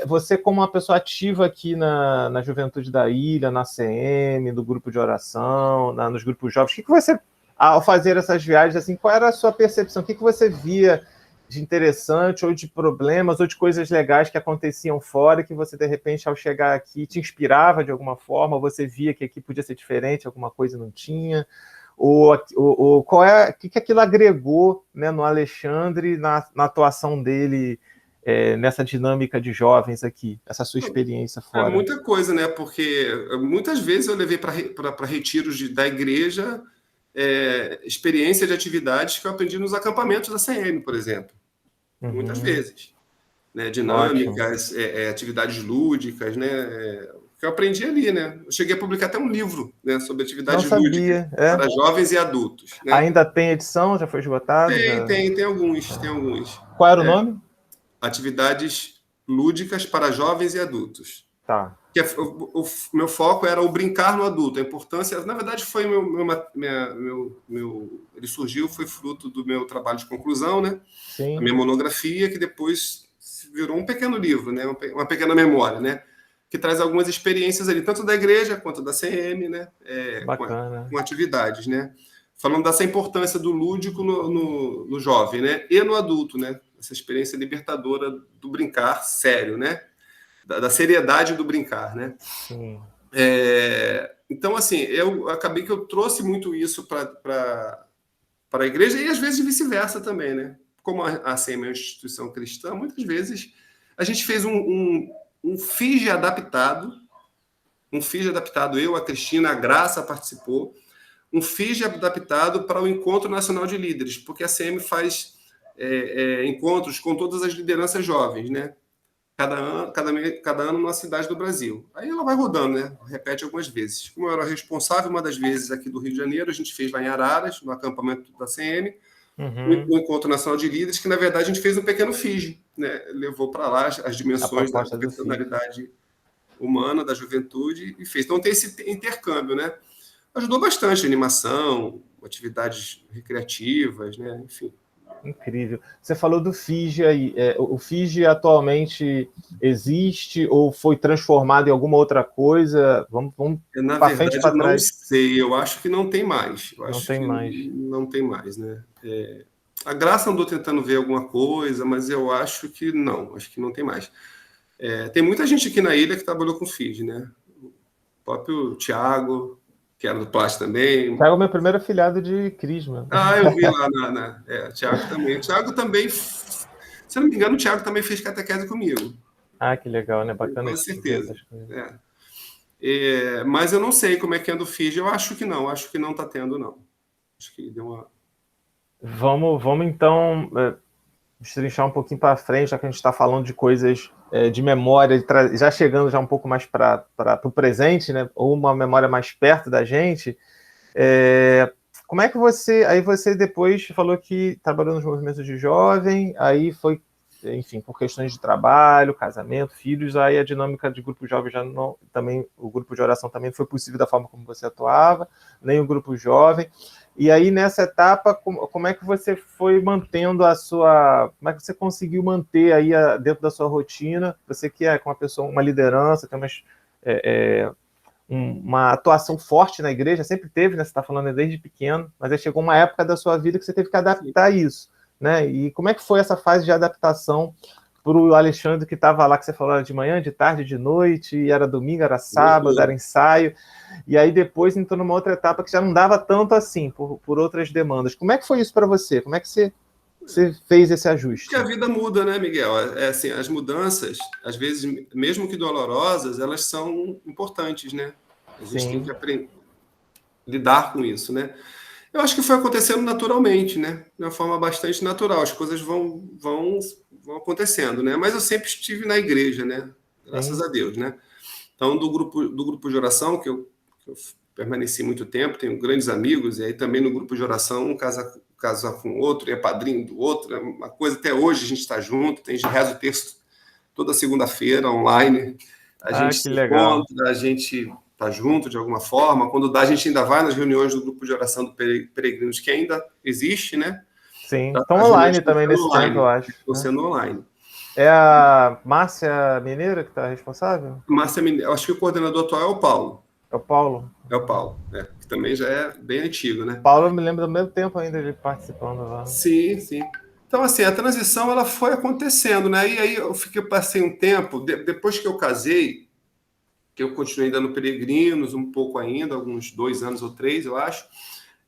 Você, como uma pessoa ativa aqui na Juventude da Ilha, na CM, do grupo de oração, nos grupos jovens, o que você, ao fazer essas viagens, assim, qual era a sua percepção? O que você via de interessante, ou de problemas, ou de coisas legais que aconteciam fora, que você, de repente, ao chegar aqui, te inspirava de alguma forma, ou você via que aqui podia ser diferente, alguma coisa não tinha? Ou o que aquilo agregou, né, no Alexandre, na atuação dele nessa dinâmica de jovens aqui, essa sua experiência É fora? muita coisa, né? Porque muitas vezes eu levei para retiros da igreja experiência de atividades que eu aprendi nos acampamentos da CM, por exemplo. Muitas vezes. Né? Dinâmicas, atividades lúdicas, né? Que eu aprendi ali, né? Eu cheguei a publicar até um livro, né, sobre Não atividades lúdicas sabia. para jovens e adultos. Né? Ainda tem edição? Já foi esgotado? Tem alguns. Qual era o nome? Atividades lúdicas para jovens e adultos. Tá. Que o meu foco era o brincar no adulto, a importância. Na verdade, foi ele surgiu, foi fruto do meu trabalho de conclusão, né? Sim. A minha monografia, que depois virou um pequeno livro, né? Uma pequena memória, né? Que traz algumas experiências ali, tanto da igreja quanto da CM, né? Bacana. Com atividades, né? Falando dessa importância do lúdico no jovem, né? E no adulto, né? Essa experiência libertadora do brincar sério, né? Da seriedade do brincar, né? Sim. Então, assim, eu acabei que eu trouxe muito isso para a igreja e às vezes vice-versa também, né? Como a ACM é uma instituição cristã, muitas vezes a gente fez um FIGE adaptado, eu, a Cristina, a Graça participou, um FIGE adaptado para o Encontro Nacional de Líderes, porque a ACM faz encontros com todas as lideranças jovens, né? Cada ano numa cidade do Brasil. Aí ela vai rodando, né? Repete algumas vezes. Como eu era responsável, uma das vezes aqui do Rio de Janeiro, a gente fez lá em Araras, no acampamento da CM, um Encontro Nacional de Líderes, que na verdade a gente fez um pequeno FIGE, né? Levou para lá as dimensões da personalidade humana, da juventude, e fez. Então tem esse intercâmbio, né? ajudou bastante, animação, atividades recreativas, né? Enfim. Incrível. Você falou do FIGE aí. O FIGE atualmente existe ou foi transformado em alguma outra coisa? Vamos Na para frente e verdade, para eu não trás. sei. Eu acho que não tem mais. Eu Não acho tem que mais. não tem mais, né? A Graça andou tentando ver alguma coisa, mas eu acho que não. Acho que não tem mais. Tem muita gente aqui na ilha que trabalhou com FIG, né? O próprio Thiago, que era do Plástico também. Thiago é meu primeiro afiliado de Crisma. Eu vi lá Thiago também. O Thiago também, se eu não me engano, o Thiago também fez catequese comigo. Que legal, né? Bacana. Com certeza. Mas eu não sei como é que anda o FIG. Eu acho que não está tendo, não. Acho que deu uma... Vamos então destrinchar um pouquinho para frente, já que a gente está falando de coisas de memória, já chegando já um pouco mais para o presente, né? Ou uma memória mais perto da gente. Como é que você depois falou que trabalhou nos movimentos de jovem, aí foi, enfim, por questões de trabalho, casamento, filhos, aí a dinâmica de grupo jovem já não, também o grupo de oração também não foi possível da forma como você atuava, nem o grupo jovem. E aí, nessa etapa, como é que você foi mantendo como é que você conseguiu manter aí dentro da sua rotina? Você que é uma pessoa, uma liderança, tem uma atuação forte na igreja, sempre teve, né? Você está falando desde pequeno, mas aí chegou uma época da sua vida que você teve que adaptar isso, né? E como é que foi essa fase de adaptação para o Alexandre que estava lá, que você falou de manhã, de tarde, de noite, e era domingo, era sábado, era ensaio, e aí depois entrou numa outra etapa que já não dava tanto assim, por outras demandas. Como é que foi isso para você? Como é que você fez esse ajuste? Porque a vida muda, né, Miguel? Assim, as mudanças, às vezes, mesmo que dolorosas, elas são importantes, né? A gente tem que aprender a lidar com isso, né? Eu acho que foi acontecendo naturalmente, né? De uma forma bastante natural. As coisas vão acontecendo, né? Mas eu sempre estive na igreja, né? Graças a Deus, né? Então, do grupo de oração, que eu permaneci muito tempo, tenho grandes amigos, e aí também no grupo de oração, um casa com o outro, e é padrinho do outro, é uma coisa, até hoje a gente está junto, tem reza o texto toda segunda-feira, online, a gente se encontra, a gente está junto de alguma forma, quando dá, a gente ainda vai nas reuniões do grupo de oração do Peregrinos, que ainda existe, né? Sim, estão online também nesse tempo, eu acho. Estão sendo online. É a Márcia Mineira que está responsável? Márcia Mineira, acho que o coordenador atual é o Paulo. É o Paulo? É o Paulo, que também já é bem antigo, né? Paulo, eu me lembro do mesmo tempo ainda de participando lá. Sim, sim. Então, assim, a transição ela foi acontecendo, né? E aí passei um tempo, depois que eu casei, que eu continuei dando peregrinos um pouco ainda, alguns 2 anos ou 3, eu acho,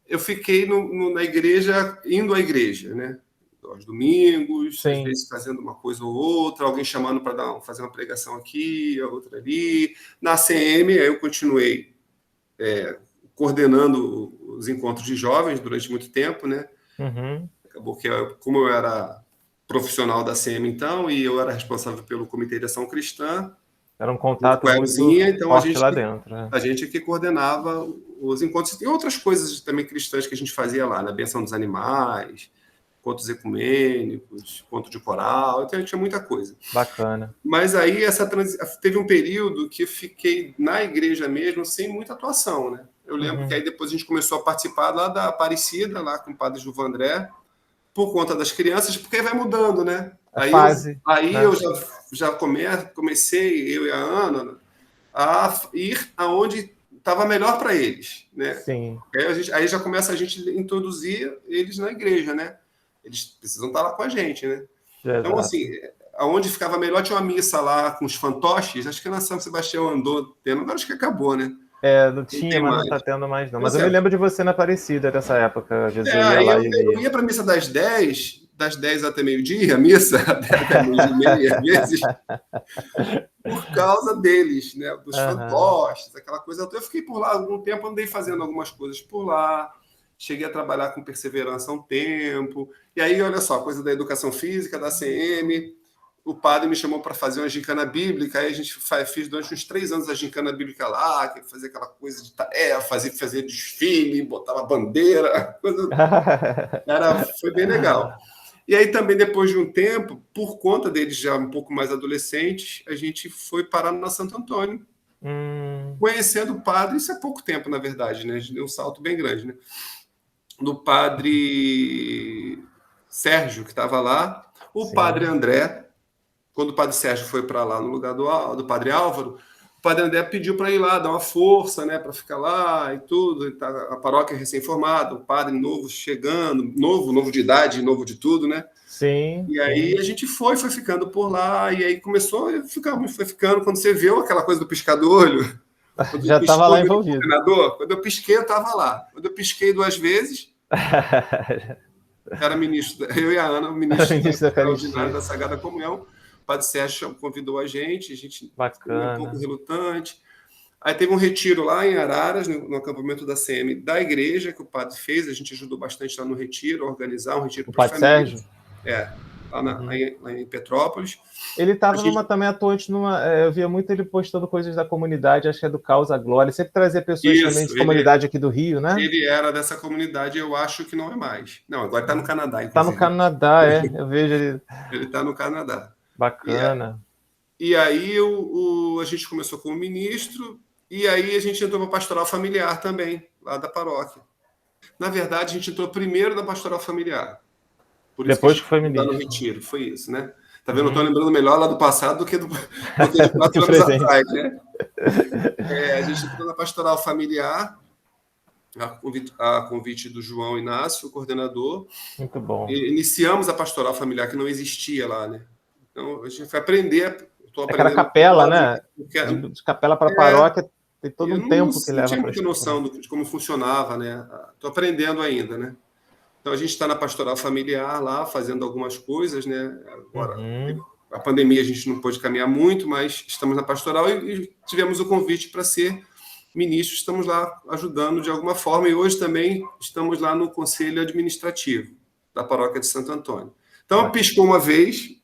eu fiquei na igreja, indo à igreja, né? Aos domingos, às vezes fazendo uma coisa ou outra, alguém chamando para fazer uma pregação aqui, a outra ali. Na CM, aí eu continuei coordenando os encontros de jovens durante muito tempo, né? Acabou que, como eu era profissional da CM, então, e eu era responsável pelo Comitê de Ação Cristã, era um contato muito então forte lá dentro. A gente que coordenava os encontros. E outras coisas também cristãs que a gente fazia lá, na Benção dos Animais, encontros ecumênicos, encontro de coral, então tinha muita coisa. Bacana. Mas aí teve um período que eu fiquei na igreja mesmo sem muita atuação, né? Eu lembro que aí depois a gente começou a participar lá da Aparecida, lá com o padre Gilvan André, por conta das crianças, porque aí vai mudando, né? Eu já comecei, eu e a Ana, a ir aonde estava melhor para eles, né? Sim. Aí já começa a gente introduzir eles na igreja, né? Eles precisam estar lá com a gente, né? Então, assim, aonde ficava melhor tinha uma missa lá com os fantoches, acho que na São Sebastião andou tendo, agora acho que acabou, né? Não tinha, mas não está tendo mais, não. Mas eu me lembro de você na Aparecida dessa época. Jesus ia lá eu ia para a missa das 10 até meio-dia, a missa, até meio-dia e meia, às vezes, por causa deles, né? Dos fantoches, aquela coisa. Eu fiquei por lá algum tempo, andei fazendo algumas coisas por lá, cheguei a trabalhar com perseverança um tempo, e aí, olha só, coisa da educação física, da CM, o padre me chamou para fazer uma gincana bíblica, aí a gente fez durante uns 3 anos a gincana bíblica lá, que fazia aquela coisa de tarefa, fazia desfile, botava bandeira, foi bem legal. E aí também, depois de um tempo, por conta deles já um pouco mais adolescentes, a gente foi parar na Santo Antônio. conhecendo o padre, isso é pouco tempo, na verdade, né? A gente deu um salto bem grande, né? Do padre Sérgio, que estava lá, o padre André, quando o padre Sérgio foi para lá no lugar do padre Álvaro, o padre André pediu para ir lá, dar uma força, né, para ficar lá e tudo. A paróquia recém-formada, o padre novo chegando, novo de idade, novo de tudo, né? Sim. E aí a gente foi ficando por lá, e aí começou a ficar, foi ficando. Quando você viu aquela coisa do piscador-olho, já estava lá envolvido. Quando eu pisquei, eu estava lá. Quando eu pisquei 2 vezes, era ministro, eu e a Ana, o ministro extraordinário da Sagrada Comunhão. O padre Sérgio convidou a gente ficou um pouco relutante. Aí teve um retiro lá em Araras, no acampamento da CM da igreja, que o padre fez. A gente ajudou bastante lá no retiro, a organizar um retiro para as famílias. Sérgio? Lá em Petrópolis. Ele estava também atuante eu via muito ele postando coisas da comunidade, acho que é do Causa Glória, sempre trazia pessoas também de comunidade aqui do Rio, né? Ele era dessa comunidade, eu acho que não é mais. Não, agora está no Canadá, inclusive. Está no Canadá, eu vejo ele. Ele está no Canadá. Bacana. E aí a gente começou como ministro, e aí a gente entrou para a pastoral familiar também, lá da paróquia. Na verdade, a gente entrou primeiro na pastoral familiar. Por isso depois que foi ministro. No retiro, foi isso, né? Tá vendo? Eu tô lembrando melhor lá do passado do que de 4 anos atrás, né? A gente entrou na pastoral familiar, a convite do João Inácio, o coordenador. Muito bom. E iniciamos a pastoral familiar, que não existia lá, né? Então, a gente foi aprender. Era capela, né? De capela para paróquia, tem todo um tempo que leva. Eu não tinha muita noção de como funcionava, né? Estou aprendendo ainda, né? Então, a gente está na pastoral familiar lá, fazendo algumas coisas, né? Agora, a pandemia a gente não pôde caminhar muito, mas estamos na pastoral e tivemos o convite para ser ministro. Estamos lá ajudando de alguma forma e hoje também estamos lá no conselho administrativo da paróquia de Santo Antônio. Então, piscou uma vez,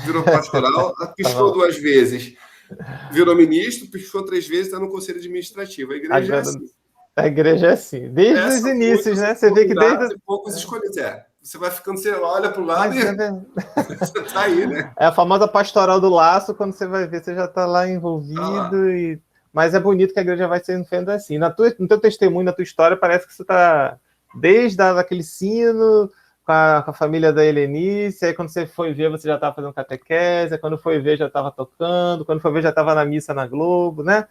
virou pastoral, piscou 2 vezes, virou ministro, piscou 3 vezes, está no conselho administrativo. A igreja é assim. A igreja é assim, desde os inícios, né? Você vê que desde poucos escolhidos. Você vai ficando, você olha para o lado e você está aí, né? É a famosa pastoral do laço, quando você vai ver, você já está lá envolvido. Mas é bonito que a igreja vai sendo feita assim. No teu testemunho, na tua história, parece que você está desde aquele sino com a família da Helenice, aí quando você foi ver, você já estava fazendo catequese, quando foi ver, já estava tocando, quando foi ver, já estava na missa na Globo, né?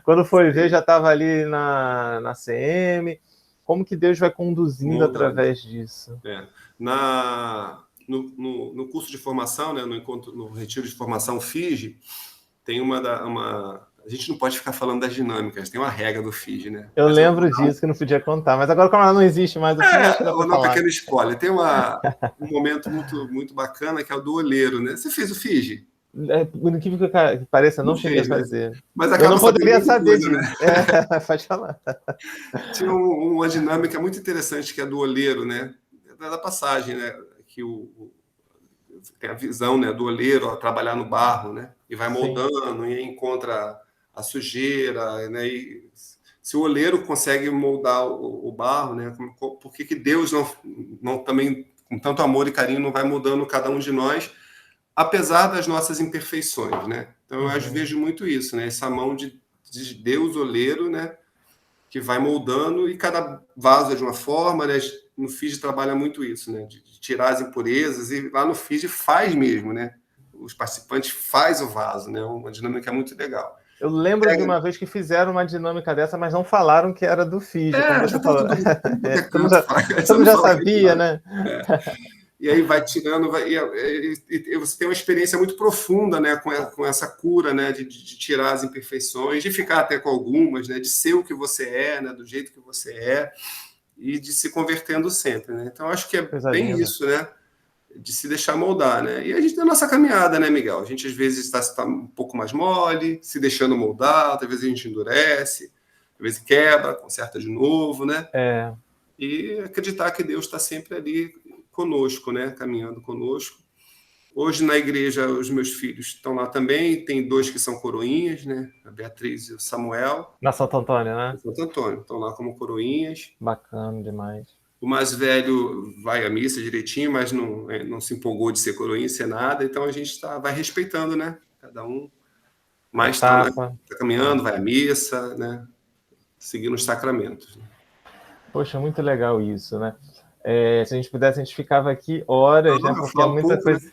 Quando foi ver, já estava ali na CM. Como que Deus vai conduzindo através disso? No curso de formação, né, no retiro de formação FIGE, tem a gente não pode ficar falando das dinâmicas, tem uma regra do FIGE, né? Eu lembro disso, que não podia contar, mas agora como ela não existe mais, um pequeno spoiler. Tem um momento muito, muito bacana que é o do olheiro, né? Você fez o FIGE? Por incrível que pareça, não cheguei a fazer. Né? Mas eu não poderia saber disso. Né? Pode falar. Tinha uma dinâmica muito interessante que é do olheiro, né? Da passagem, né? Que tem a visão, né, do olheiro a trabalhar no barro, né? E vai moldando, e aí encontra a sujeira, né? E se o olheiro consegue moldar o barro, né? Por que Deus não também, com tanto amor e carinho, não vai moldando cada um de nós, apesar das nossas imperfeições, né? Então, eu vejo muito isso, né? Essa mão de Deus, olheiro, né? Que vai moldando, e cada vaso é de uma forma, né? No FIGE trabalha muito isso, né? De tirar as impurezas, e lá no FIGE faz mesmo, né? Os participantes fazem o vaso, né? Uma dinâmica muito legal. Eu lembro de uma vez que fizeram uma dinâmica dessa, mas não falaram que era do FIGE. Você já sabia, né? E aí vai tirando, e você tem uma experiência muito profunda, né, com essa cura, né, de tirar as imperfeições, de ficar até com algumas, né, de ser o que você é, né, do jeito que você é, e de se convertendo sempre, né? Então, acho que é bem isso, né, de se deixar moldar, né? E a gente tem a nossa caminhada, né, Miguel? A gente, às vezes, está um pouco mais mole, se deixando moldar, às vezes a gente endurece, às vezes quebra, conserta de novo, né? E acreditar que Deus está sempre ali conosco, né? Caminhando conosco. Hoje, na igreja, os meus filhos estão lá também. Tem 2 que são coroinhas, né? A Beatriz e o Samuel. Na Santo Antônio, né? Na Santo Antônio. Estão lá como coroinhas. Bacana demais. O mais velho vai à missa direitinho, mas não se empolgou de ser coroinha, ser nada. Então, a gente vai respeitando, né? Cada um mas está caminhando, vai à missa, né? Seguindo os sacramentos. Poxa, muito legal isso, né? Se a gente pudesse, a gente ficava aqui horas, né? Porque é muita coisa. Né?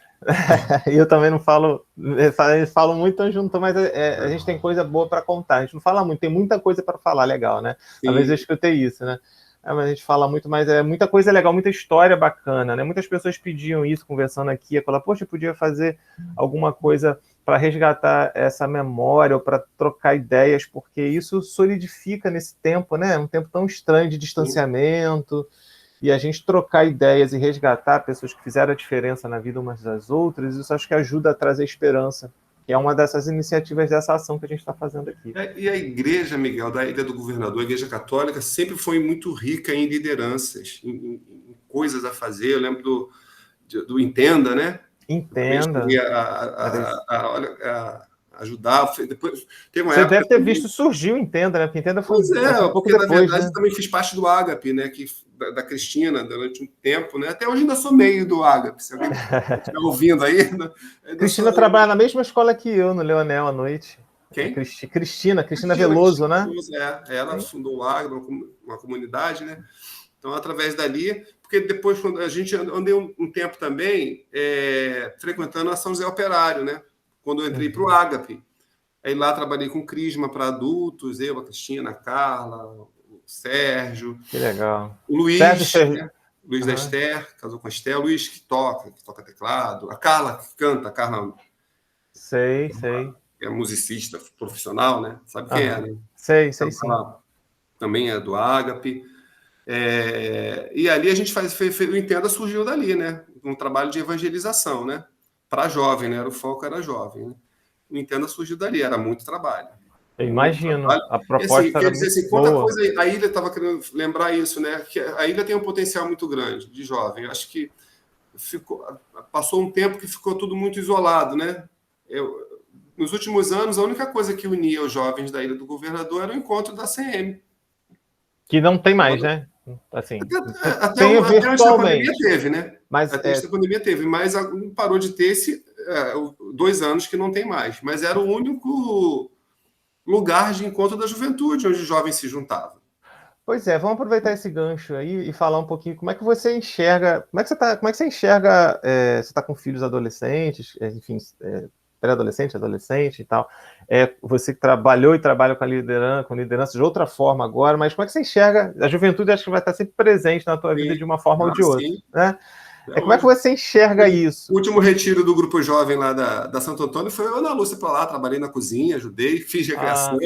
E eu também não falo, eles falam muito, então junto, mas a gente tem coisa boa para contar. A gente não fala muito, tem muita coisa para falar legal, né? Sim. Às vezes eu escutei isso, né? Mas a gente fala muito, mas é muita coisa legal, muita história bacana, né? Muitas pessoas pediam isso, conversando aqui, falar, poxa, eu podia fazer alguma coisa para resgatar essa memória ou para trocar ideias, porque isso solidifica nesse tempo, né? Um tempo tão estranho de distanciamento. Sim. E a gente trocar ideias e resgatar pessoas que fizeram a diferença na vida umas das outras, isso acho que ajuda a trazer esperança, que é uma dessas iniciativas dessa ação que a gente está fazendo aqui. E a igreja, Miguel, da Ilha do Governador, a Igreja Católica, sempre foi muito rica em lideranças, em coisas a fazer. Eu lembro do Entenda, né? Entenda. Ajudar. Depois, teve uma Você época deve ter visto surgir o Entenda, né? Porque Entenda foi um pouco depois, na verdade, né? Também fiz parte do Ágape, né? Da Cristina, durante um tempo, né? Até hoje ainda sou meio do Ágape, se alguém estiver ouvindo aí. Cristina trabalha na mesma escola que eu, no Leonel, à noite. Quem? Cristina Veloso, né? Ela fundou o Ágape, uma comunidade, né? Então, através dali, porque depois, quando a gente andei um tempo também frequentando a São José Operário, né? Quando eu entrei para o Ágape. Aí lá trabalhei com Crisma para adultos, eu, a Cristina, a Carla, o Sérgio. Que legal. O Luiz, né? Luiz da Esther, casou com a Esther. O Luiz que toca teclado. A Carla que canta, a Carla. Sei. É musicista profissional, né? Sabe quem é, né? Sei, sim. Também é do Ágape. E ali a gente o Entenda surgiu dali, né? Um trabalho de evangelização, né? Para jovem, né? O foco era jovem, né? O Entenda surgiu dali, era muito trabalho. Eu imagino, a proposta era muito quanta coisa a ilha estava querendo lembrar isso, né? Que a ilha tem um potencial muito grande de jovem. Eu acho que passou um tempo que ficou tudo muito isolado, né? Nos últimos anos, a única coisa que unia os jovens da Ilha do Governador era o encontro da CM. Que não tem mais, né? Assim, até antes da pandemia teve, né? Até antes da pandemia teve, mas parou de ter 2 anos que não tem mais. Mas era o único lugar de encontro da juventude, onde os jovens se juntavam. Pois é, vamos aproveitar esse gancho aí e falar um pouquinho como é que você enxerga, como é que você enxerga, você está com filhos adolescentes, enfim, pré-adolescente, adolescente e tal, você que trabalhou e trabalha com liderança de outra forma agora, mas como é que você enxerga, a juventude acho que vai estar sempre presente na tua vida de uma forma ou de outra, né? Como é que você enxerga isso? O último retiro do grupo jovem lá da Santo Antônio foi eu, Ana Lúcia, para lá, trabalhei na cozinha, ajudei, fiz recreação.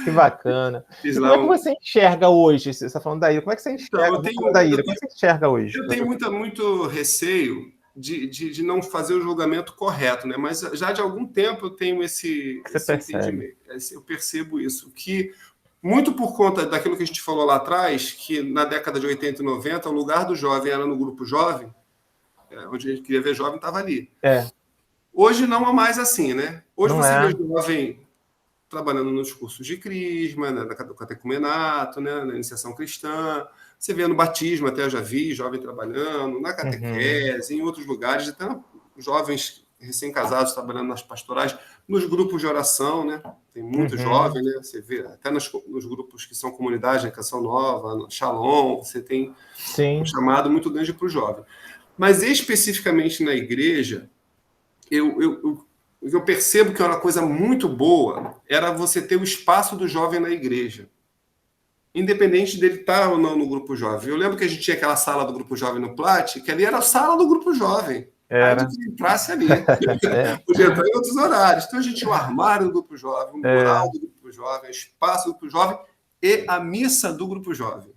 Que bacana. E como é que você enxerga hoje? Você está falando da ilha, como é que você enxerga como é que você enxerga hoje? Eu tenho muito receio de não fazer o julgamento correto, né? Mas já de algum tempo eu tenho esse entendimento, eu percebo isso, que muito por conta daquilo que a gente falou lá atrás, que na década de 80 e 90, o lugar do jovem era no grupo jovem, onde a gente queria ver jovem, estava ali. Hoje não é mais assim, né? Hoje não você vê jovem trabalhando nos cursos de crisma, né, do catecumenato, né, na iniciação cristã. Você vê no batismo, até eu já vi jovem trabalhando, na catequese, em outros lugares, até jovens recém-casados trabalhando nas pastorais, nos grupos de oração, né? Tem muito jovem, né? Você vê até nos grupos que são comunidade, né? Canção Nova, Shalom, você tem um chamado muito grande para o jovem. Mas especificamente na igreja, eu percebo que uma coisa muito boa era você ter o espaço do jovem na igreja, independente dele estar ou não no grupo jovem. Eu lembro que a gente tinha aquela sala do grupo jovem no Plat, que ali era a sala do grupo jovem. Aí tu entrasse ali. Podia entrar em outros horários. Então a gente tinha o armário do grupo jovem, o mural do grupo jovem, o espaço do grupo jovem e a missa do grupo jovem.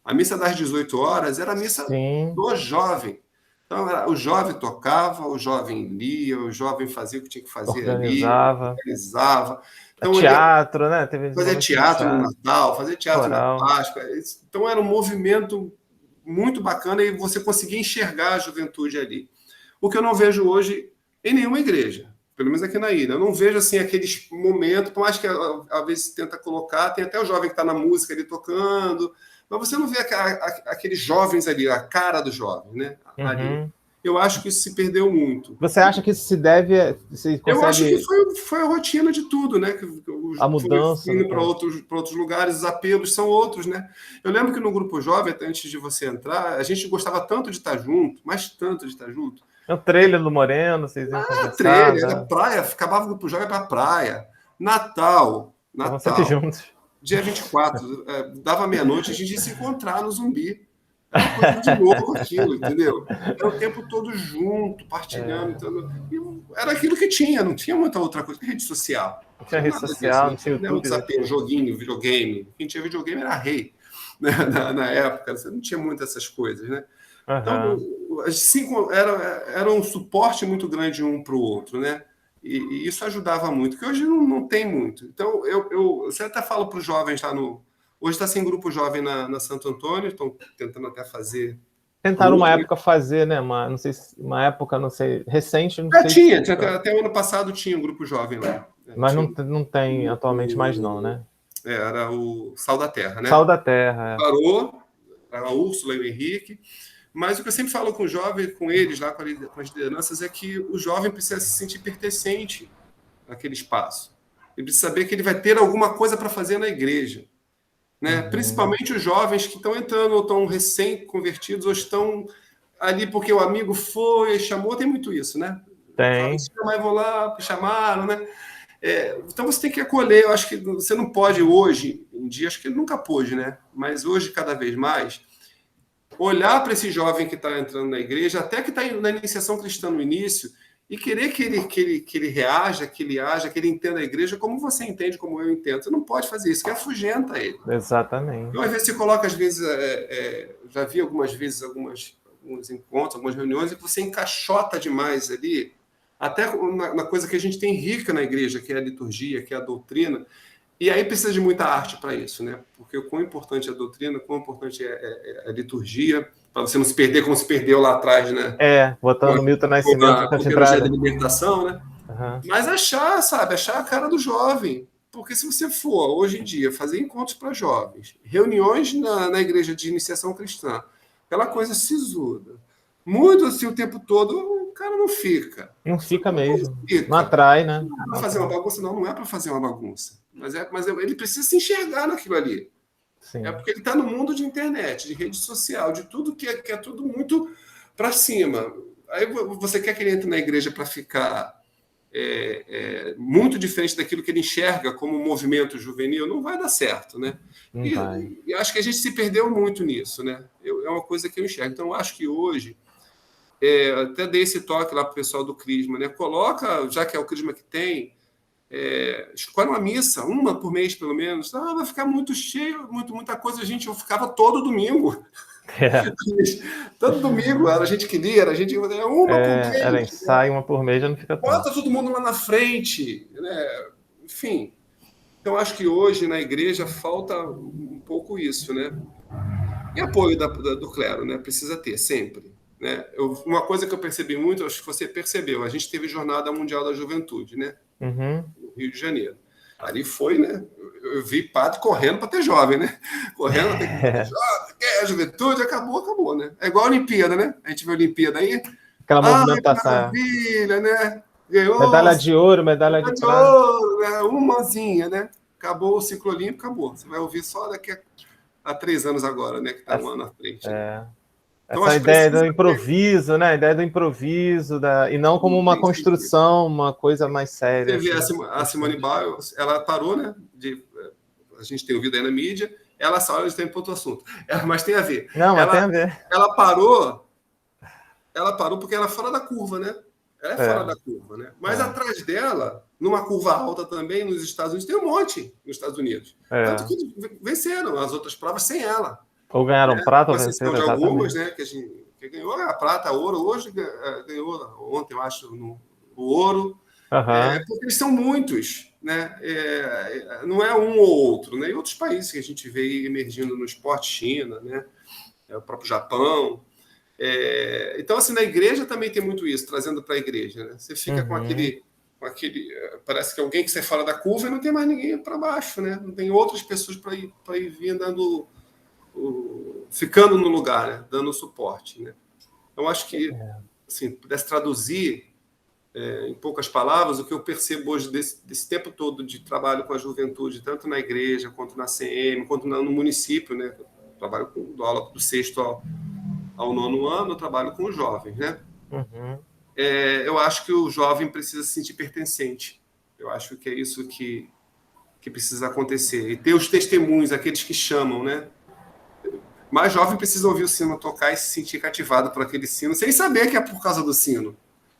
A missa das 18 horas era a missa do jovem. Então, o jovem tocava, o jovem lia, o jovem fazia o que tinha que fazer organizava. Então, teatro, né? Fazia teatro no Natal, fazia teatro na Páscoa. Então, era um movimento muito bacana e você conseguia enxergar a juventude ali. O que eu não vejo hoje em nenhuma igreja, pelo menos aqui na ilha. Eu não vejo assim aqueles momentos, por mais que às vezes tenta colocar, tem até o jovem que está na música ali tocando, mas você não vê aqueles jovens ali, a cara do jovem, né? Ali. Eu acho que isso se perdeu muito. Você acha que isso se deve... Eu acho que foi a rotina de tudo, né? A mudança. Indo para outros lugares, os apelos são outros, né? Eu lembro que no Grupo Jovem, até antes de você entrar, a gente gostava tanto de estar junto, mas tanto de estar junto. O trailer do Moreno, vocês iam conversar. Trailer, era praia, acabava o Grupo Jovem para praia. Natal, sempre juntos. Dia 24, dava meia-noite, a gente ia se encontrar no Zumbi. Era coisa de novo aquilo, entendeu? Era o tempo todo junto, partilhando. Então, era aquilo que tinha, não tinha muita outra coisa. Rede social. Não tinha rede social, não tinha YouTube. Joguinho, videogame. Quem tinha videogame era rei, né? na época. Você não tinha muito essas coisas, né? Uhum. Então, assim, era um suporte muito grande um para o outro, né? E isso ajudava muito, que hoje não tem muito. Então, você até fala para os jovens lá no... Hoje está sem grupo jovem na Santo Antônio, estão tentando até fazer... Tentaram uma época fazer, né? Uma época, não sei, recente, não sei. Até o ano passado tinha um grupo jovem lá. Mas não tem atualmente mais não, né? Era o Sal da Terra, né? Sal da Terra, Parou, a Úrsula e o Henrique. Mas o que eu sempre falo com o jovem, com eles lá, com as lideranças, é que o jovem precisa se sentir pertencente àquele espaço. Ele precisa saber que ele vai ter alguma coisa para fazer na igreja. Né? Uhum. Principalmente os jovens que estão entrando, ou estão recém-convertidos, ou estão ali porque o amigo foi, chamou, tem muito isso, né? Tem. Mas vou lá, chamaram, né? Então você tem que acolher. Eu acho que você não pode hoje em dia, acho que ele nunca pôde, né? Mas hoje, cada vez mais, olhar para esse jovem que está entrando na igreja, até que está na iniciação cristã no início, e querer que ele reaja, que ele haja, que ele entenda a igreja como você entende, como eu entendo. Você não pode fazer isso, que afugenta ele. Exatamente. Então, às vezes, você coloca, às vezes, já vi algumas vezes alguns encontros, algumas reuniões, em que você encaixota demais ali, até na coisa que a gente tem rica na igreja, que é a liturgia, que é a doutrina, e aí precisa de muita arte para isso, né? Porque o quão importante é a doutrina, o quão importante é a liturgia, para você não se perder como se perdeu lá atrás, né? Botando Milton Nascimento com a teologia da libertação, né? Uhum. Mas achar a cara do jovem. Porque se você for, hoje em dia, fazer encontros para jovens, reuniões na igreja de iniciação cristã, aquela coisa sisuda, muito assim o tempo todo, o cara não fica. Não fica mesmo. Não atrai, né? Não é para fazer uma bagunça, não é para fazer uma bagunça. Mas ele precisa se enxergar naquilo ali. Sim. É porque ele está no mundo de internet, de rede social, de tudo que é tudo muito para cima. Aí você quer que ele entre na igreja para ficar muito diferente daquilo que ele enxerga como movimento juvenil, não vai dar certo, né? E acho que a gente se perdeu muito nisso, né? É uma coisa que eu enxergo. Então, eu acho que hoje, até dei esse toque lá para o pessoal do Crisma, né? Coloca, já que é o Crisma que tem, escolhe uma missa, uma por mês pelo menos. Vai ficar muito cheio, muita coisa. Eu ficava todo domingo. Todo domingo era a gente que lia, a gente uma por mês. Era ensaio, uma por mês, já não fica tanto. Bota todo mundo lá na frente, né? Enfim. Então, acho que hoje na igreja falta um pouco isso, né? E apoio do clero, né? Precisa ter, sempre. Né? Uma coisa que eu percebi muito, acho que você percebeu, a gente teve Jornada Mundial da Juventude, né? Uhum. No Rio de Janeiro. Ali foi, né? Eu vi padre correndo para ter jovem, né? Correndo para ter jovem, a juventude, acabou, né? É igual a Olimpíada, né? A gente vê a Olimpíada aí. Aquela movimentação. Maravilha, né? Ganhou. Medalha de ouro, medalha de prata. Ouro, né? Umazinha, né? Acabou o ciclo olímpico, acabou. Você vai ouvir só daqui a 3 anos agora, né? Que está um ano à frente. Né? Então, essa ideia do improviso, né? A ideia do improviso, e não como uma construção, uma coisa mais séria. Você vê a Simone Biles, ela parou, né? A gente tem ouvido aí na mídia, ela saiu de tempo outro assunto. Mas tem a ver. Não, mas tem a ver. Ela parou porque ela é fora da curva, né? Ela é fora da curva, né? Mas atrás dela, numa curva alta também, nos Estados Unidos, tem um monte nos Estados Unidos. Tanto que venceram as outras provas sem ela. Ou ganharam prata ou venceram, de algumas, né? Que ganhou a prata, a ouro. Hoje ganhou, ontem, eu acho, o ouro. Porque eles são muitos, né? Não é um ou outro, né? E outros países que a gente vê emergindo no esporte, China, né? O próprio Japão. Então, assim, na igreja também tem muito isso, trazendo para a igreja, né? Você fica com aquele parece que alguém que sai fora da curva e não tem mais ninguém para baixo, né? Não tem outras pessoas para ir vir dando, ficando no lugar, né? Dando suporte, né? Eu acho que assim, pudesse traduzir em poucas palavras o que eu percebo hoje desse tempo todo de trabalho com a juventude, tanto na igreja, quanto na CM, quanto no município, né? Eu trabalho dou aula do 6º ao 9º ano, eu trabalho com os jovens, né? Uhum. Eu acho que o jovem precisa se sentir pertencente. Eu acho que é isso que precisa acontecer. E ter os testemunhos, aqueles que chamam, né? Mais jovem precisa ouvir o sino tocar e se sentir cativado por aquele sino, sem saber que é por causa do sino.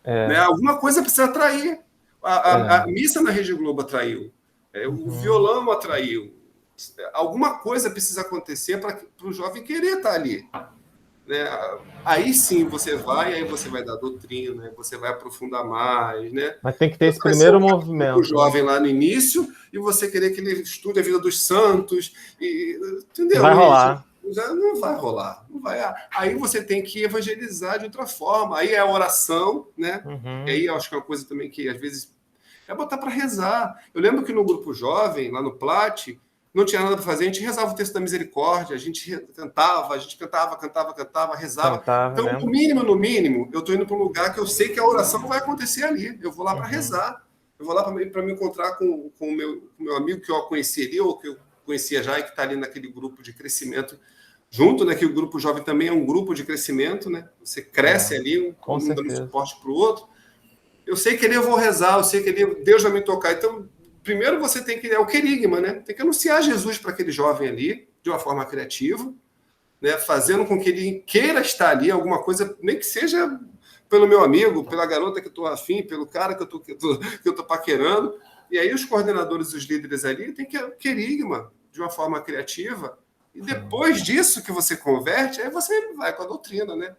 Né? Alguma coisa precisa atrair. A missa na Rede Globo atraiu. O violão atraiu. Alguma coisa precisa acontecer para o jovem querer estar ali. Né? Aí sim você vai dar doutrina, você vai aprofundar mais. Né? Mas tem que ter esse primeiro movimento. O jovem lá no início e você querer que ele estude a vida dos santos. Entendeu? Vai rolar. Não vai rolar. Não vai. Aí você tem que evangelizar de outra forma. Aí é a oração, né? E aí eu acho que é uma coisa também que às vezes é botar para rezar. Eu lembro que no grupo jovem, lá no Plat, não tinha nada para fazer, a gente rezava o texto da misericórdia, a gente cantava, rezava. Então, mesmo. no mínimo, eu estou indo para um lugar que eu sei que a oração vai acontecer ali. Eu vou lá para rezar. Eu vou lá para me encontrar com o meu amigo que eu conheci ali, ou que eu conhecia já e que está ali naquele grupo de crescimento junto, né? Que o grupo jovem também é um grupo de crescimento, né? Você cresce ali, um dando suporte para o outro. Eu sei que ali eu vou rezar, eu sei que ali Deus vai me tocar. Então, primeiro você tem que... É o querigma, né? Tem que anunciar Jesus para aquele jovem ali, de uma forma criativa, né? Fazendo com que ele queira estar ali, alguma coisa, nem que seja pelo meu amigo, pela garota que eu estou afim, pelo cara que eu tô paquerando. E aí os coordenadores, os líderes ali, tem que querigma, de uma forma criativa. E depois disso que você converte, aí você vai com a doutrina, né?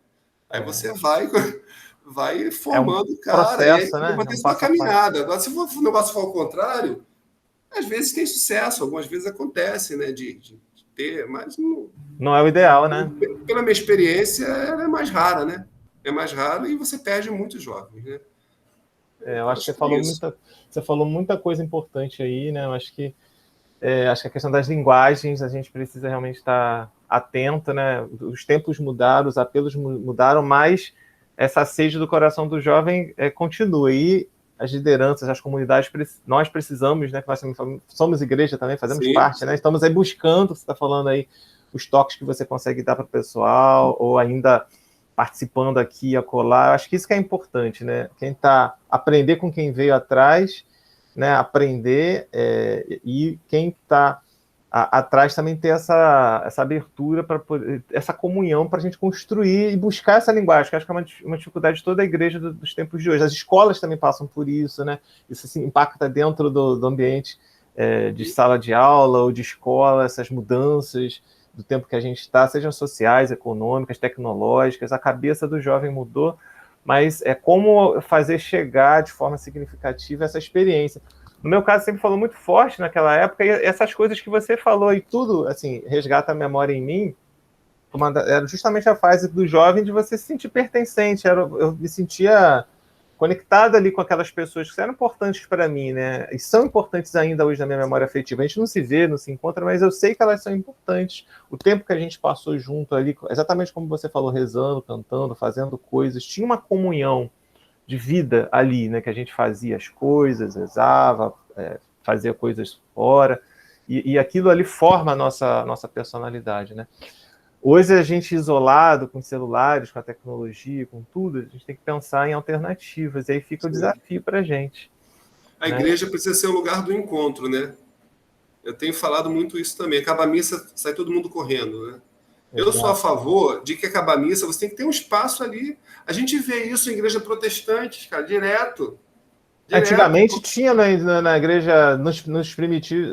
Aí você vai formando o cara. Processo, né? Vai ter uma caminhada. Agora, se o negócio for ao contrário, às vezes tem sucesso, algumas vezes acontece, né? De ter, mas não é o ideal, né? Pela minha experiência, ela é mais rara, né? É mais raro e você perde muitos jovens, né? Eu acho que você falou muita coisa importante aí, né? Eu acho que a questão das linguagens, a gente precisa realmente estar atento, né? Os tempos mudaram, os apelos mudaram, mas essa sede do coração do jovem continua. E as lideranças, as comunidades, nós precisamos, né? Que nós somos igreja também, fazemos parte, né? Estamos aí buscando, você está falando aí, os toques que você consegue dar para o pessoal, ou ainda participando aqui e acolá. Eu acho que isso que é importante, né? Aprender com quem veio atrás, né, aprender, e quem está atrás também ter essa abertura, para essa comunhão para a gente construir e buscar essa linguagem, que acho que é uma dificuldade de toda a igreja dos tempos de hoje. As escolas também passam por isso, né? Isso assim, impacta dentro do ambiente de sala de aula ou de escola, essas mudanças do tempo que a gente está, sejam sociais, econômicas, tecnológicas. A cabeça do jovem mudou, mas é como fazer chegar de forma significativa essa experiência. No meu caso, sempre falou muito forte naquela época, e essas coisas que você falou e tudo, assim, resgata a memória em mim, era justamente a fase do jovem de você se sentir pertencente. Eu me sentia conectado ali com aquelas pessoas que eram importantes para mim, né? E são importantes ainda hoje na minha memória afetiva. A gente não se vê, não se encontra, mas eu sei que elas são importantes. O tempo que a gente passou junto ali, exatamente como você falou, rezando, cantando, fazendo coisas, tinha uma comunhão de vida ali, né? Que a gente fazia as coisas, rezava, fazia coisas fora, e aquilo ali forma a nossa personalidade, né? Hoje a gente isolado com celulares, com a tecnologia, com tudo, a gente tem que pensar em alternativas, e aí fica o desafio para a gente. A igreja precisa ser o lugar do encontro, né? Eu tenho falado muito isso também. Acaba a missa, sai todo mundo correndo, né? Eu sou a favor de que acabar a missa, você tem que ter um espaço ali. A gente vê isso em igreja protestante, cara, direto. Antigamente tinha na igreja,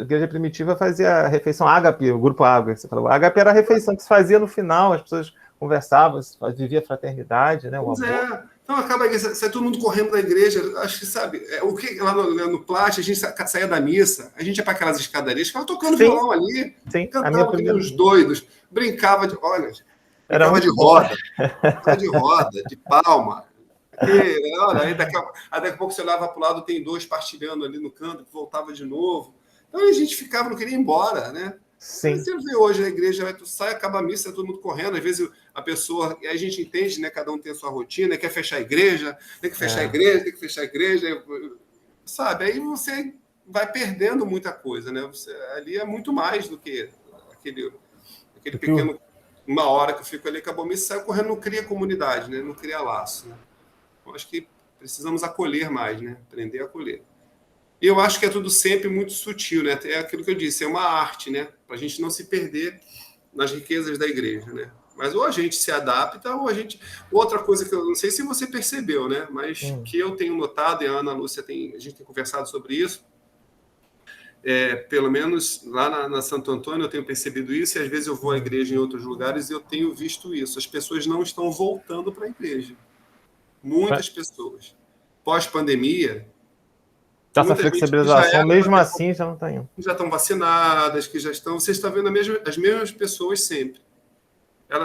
igreja primitiva fazia a refeição ágape, o grupo ágape, você falou. A ágape era a refeição que se fazia no final, as pessoas conversavam, vivia fraternidade, né? Então acaba a igreja, sai todo mundo correndo da igreja, acho que sabe, o que lá no Plat, a gente saía da missa, a gente ia para aquelas escadarias, ficava tocando violão ali, cantava que nem uns doidos, brincava de roda, de palma. Aí daqui a pouco você olhava para o lado, tem dois partilhando ali no canto, voltava de novo. Então a gente ficava, não queria ir embora, né? Sim. Você vê hoje a igreja, tu sai, acaba a missa, todo mundo correndo, às vezes a pessoa, a gente entende, né? Cada um tem a sua rotina, quer fechar a igreja, tem que fechar a igreja, tem que fechar a igreja, sabe? Aí você vai perdendo muita coisa, né? Ali é muito mais do que aquele pequeno, uma hora que eu fico ali, acabou a missa, sai correndo, não cria comunidade, né? Não cria laço, né? Eu acho que precisamos acolher mais, né? Aprender a acolher. E eu acho que é tudo sempre muito sutil, né? É aquilo que eu disse, é uma arte, né? Para a gente não se perder nas riquezas da igreja, né? Mas ou a gente se adapta, ou a gente... Outra coisa que eu não sei se você percebeu, né? Mas que eu tenho notado, e a Ana Lúcia a gente tem conversado sobre isso, pelo menos lá na Santo Antônio eu tenho percebido isso, e às vezes eu vou à igreja em outros lugares e eu tenho visto isso. As pessoas não estão voltando para a igreja. Muitas pessoas. Pós-pandemia, essa flexibilização, mesmo assim, já não está indo. Já estão vacinadas, que já estão... Você está vendo as mesmas pessoas sempre.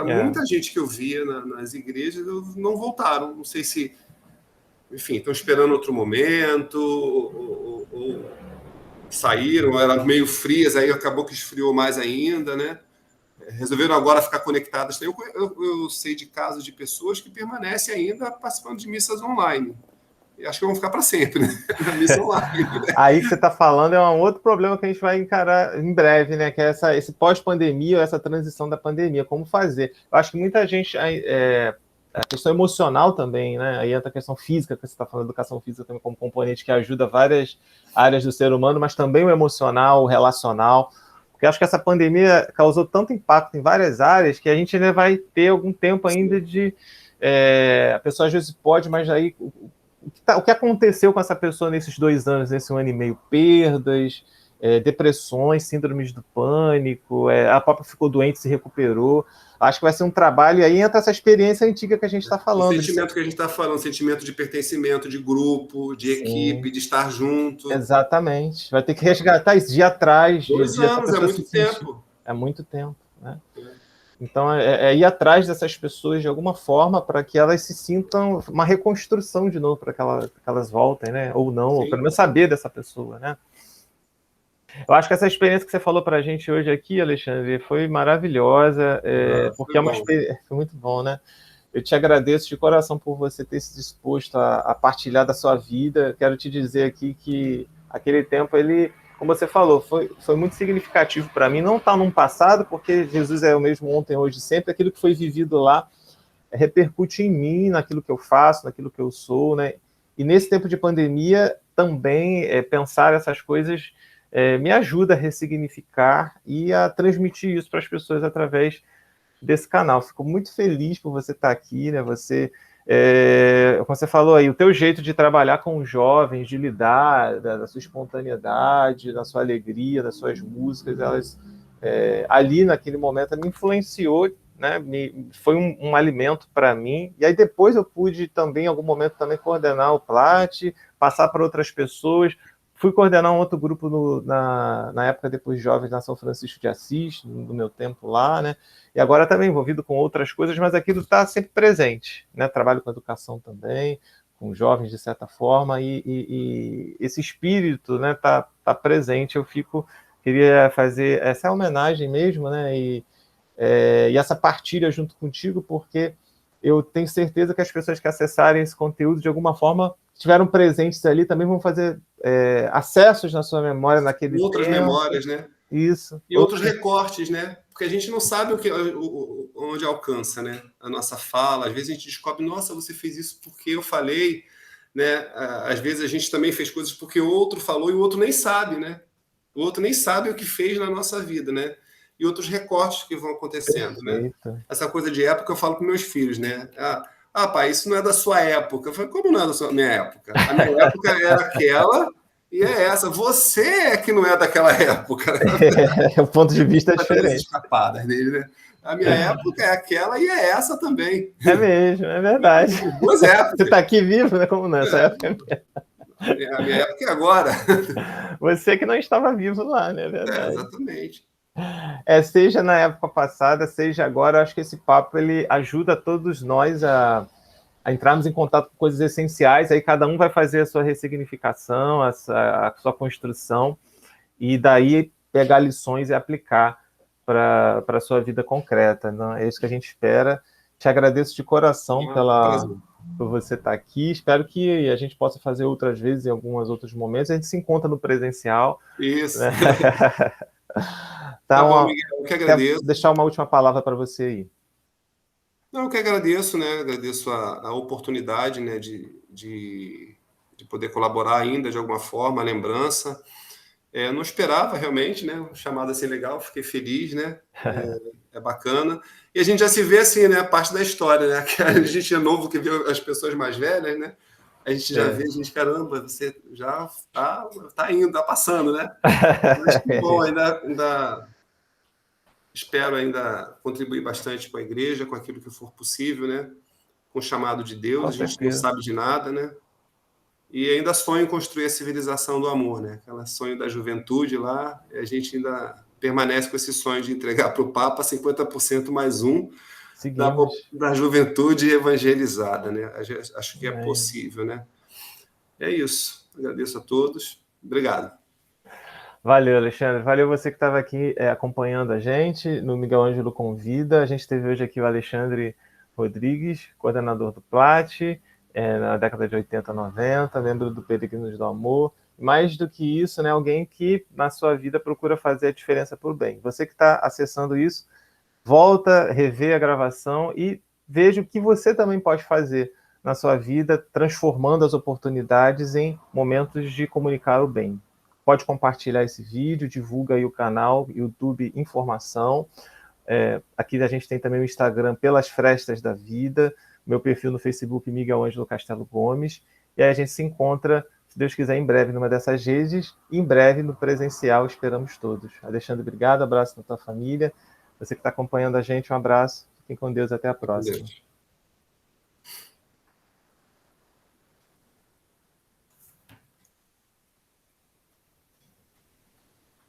Muita gente que eu via nas igrejas não voltaram. Não sei se, enfim, estão esperando outro momento, ou saíram, eram meio frias, aí acabou que esfriou mais ainda, né? Resolveram agora ficar conectadas. Eu sei de casos de pessoas que permanecem ainda participando de missas online. E acho que vão ficar para sempre, né? Na missa online. Né? Aí que você está falando é um outro problema que a gente vai encarar em breve, né? Que é esse pós-pandemia, essa transição da pandemia, como fazer. Eu acho que muita gente... a questão emocional também, né? Aí entra a questão física, que você está falando, educação física também como componente que ajuda várias áreas do ser humano, mas também o emocional, o relacional. Porque acho que essa pandemia causou tanto impacto em várias áreas que a gente ainda vai ter algum tempo ainda de... a pessoa às vezes pode, mas aí... O que aconteceu com essa pessoa nesses 2 anos, nesse 1 ano e meio? Perdas, depressões, síndromes do pânico, a própria ficou doente, se recuperou. Acho que vai ser um trabalho, e aí entra essa experiência antiga que a gente está falando. O sentimento que a gente está falando, sentimento de pertencimento, de grupo, de equipe, de estar junto. Exatamente. Vai ter que resgatar isso, de ir atrás. 2 anos, é muito tempo. É muito tempo, né? Então, ir atrás dessas pessoas de alguma forma para que elas se sintam uma reconstrução de novo, para que elas voltem, né? Ou não, ou pelo menos saber dessa pessoa, né? Eu acho que essa experiência que você falou para a gente hoje aqui, Alexandre, foi maravilhosa, porque foi muito bom, né? Eu te agradeço de coração por você ter se disposto a partilhar da sua vida. Quero te dizer aqui que aquele tempo, como você falou, foi muito significativo para mim. Não está num passado, porque Jesus é o mesmo ontem, hoje, sempre. Aquilo que foi vivido lá repercute em mim, naquilo que eu faço, naquilo que eu sou, né? E nesse tempo de pandemia, também pensar essas coisas me ajuda a ressignificar e a transmitir isso para as pessoas através desse canal. Fico muito feliz por você estar aqui, né? Como você falou aí, o teu jeito de trabalhar com os jovens, de lidar, da sua espontaneidade, da sua alegria, das suas músicas, elas ali naquele momento me influenciou, né? Foi um alimento para mim. E aí depois eu pude também, em algum momento, também coordenar o Plat, passar para outras pessoas. Fui coordenar um outro grupo na época depois de jovens na São Francisco de Assis, no meu tempo lá, né? E agora também envolvido com outras coisas, mas aquilo está sempre presente, né? Trabalho com educação também, com jovens de certa forma, e esse espírito, né, tá presente. Queria fazer essa homenagem mesmo, né? E essa partilha junto contigo, porque eu tenho certeza que as pessoas que acessarem esse conteúdo de alguma forma estiveram presentes ali, também vão fazer acessos na sua memória naquele outras tempo. Memórias, né? Isso. E outros recortes, né? Porque a gente não sabe onde alcança, né? A nossa fala. Às vezes a gente descobre, nossa, você fez isso porque eu falei, né? Às vezes a gente também fez coisas porque o outro falou e o outro nem sabe, né? O outro nem sabe o que fez na nossa vida, né? E outros recortes que vão acontecendo, né? Essa coisa de época eu falo para meus filhos, né? Pai, isso não é da sua época. Eu falei, como não é da minha época? A minha época era aquela e é essa. Você é que não é daquela época. O ponto de vista é diferente. Escapadas dele, né? A minha época é aquela e é essa também. É mesmo, é verdade. Duas épocas. Você está aqui vivo, né? Como não? Essa época é minha. A minha época é agora. Você que não estava vivo lá, né? É verdade. Exatamente. Seja na época passada, seja agora, acho que esse papo ele ajuda todos nós a entrarmos em contato com coisas essenciais, aí cada um vai fazer a sua ressignificação, a sua construção, e daí pegar lições e aplicar para a sua vida concreta. Né? É isso que a gente espera. Te agradeço de coração por você estar aqui. Espero que a gente possa fazer outras vezes, em alguns outros momentos. A gente se encontra no presencial. Isso. Né? Tá bom, Miguel, eu que agradeço. Quero deixar uma última palavra para você aí. Não, eu que agradeço, né? Agradeço a oportunidade, né, de poder colaborar ainda de alguma forma, a lembrança. Eu não esperava realmente, né? Um chamado assim legal, fiquei feliz, né? É bacana. E a gente já se vê assim, né? Parte da história, né? Que a gente é novo que vê as pessoas mais velhas, né? A gente já vê, a gente, caramba, você já tá indo, tá passando, né? Mas que bom, ainda espero ainda contribuir bastante com a igreja, com aquilo que for possível, né? Com o chamado de Deus, Com a gente certeza. não sabe de nada, né? E ainda sonho em construir a civilização do amor, né? Aquela sonho da juventude lá, e a gente ainda permanece com esse sonho de entregar para o Papa 50% mais um da juventude evangelizada, né? Acho que é possível, né? É isso. Agradeço a todos. Obrigado. Valeu, Alexandre. Valeu você que estava aqui acompanhando a gente no Miguel Ângelo Convida. A gente teve hoje aqui o Alexandre Rodrigues, coordenador do Plat, na década de 80, 90, membro do Peregrinos do Amor. Mais do que isso, né, alguém que na sua vida procura fazer a diferença por bem. Você que está acessando isso, volta, revê a gravação e veja o que você também pode fazer na sua vida, transformando as oportunidades em momentos de comunicar o bem. Pode compartilhar esse vídeo, divulga aí o canal YouTube Informação. Aqui a gente tem também o Instagram Pelas Frestas da Vida, meu perfil no Facebook Miguel Ângelo Castelo Gomes, e aí a gente se encontra, se Deus quiser, em breve numa dessas redes, e em breve no presencial, esperamos todos. Alexandre, obrigado, abraço na tua família. Você que está acompanhando a gente, um abraço, fiquem com Deus, até a próxima.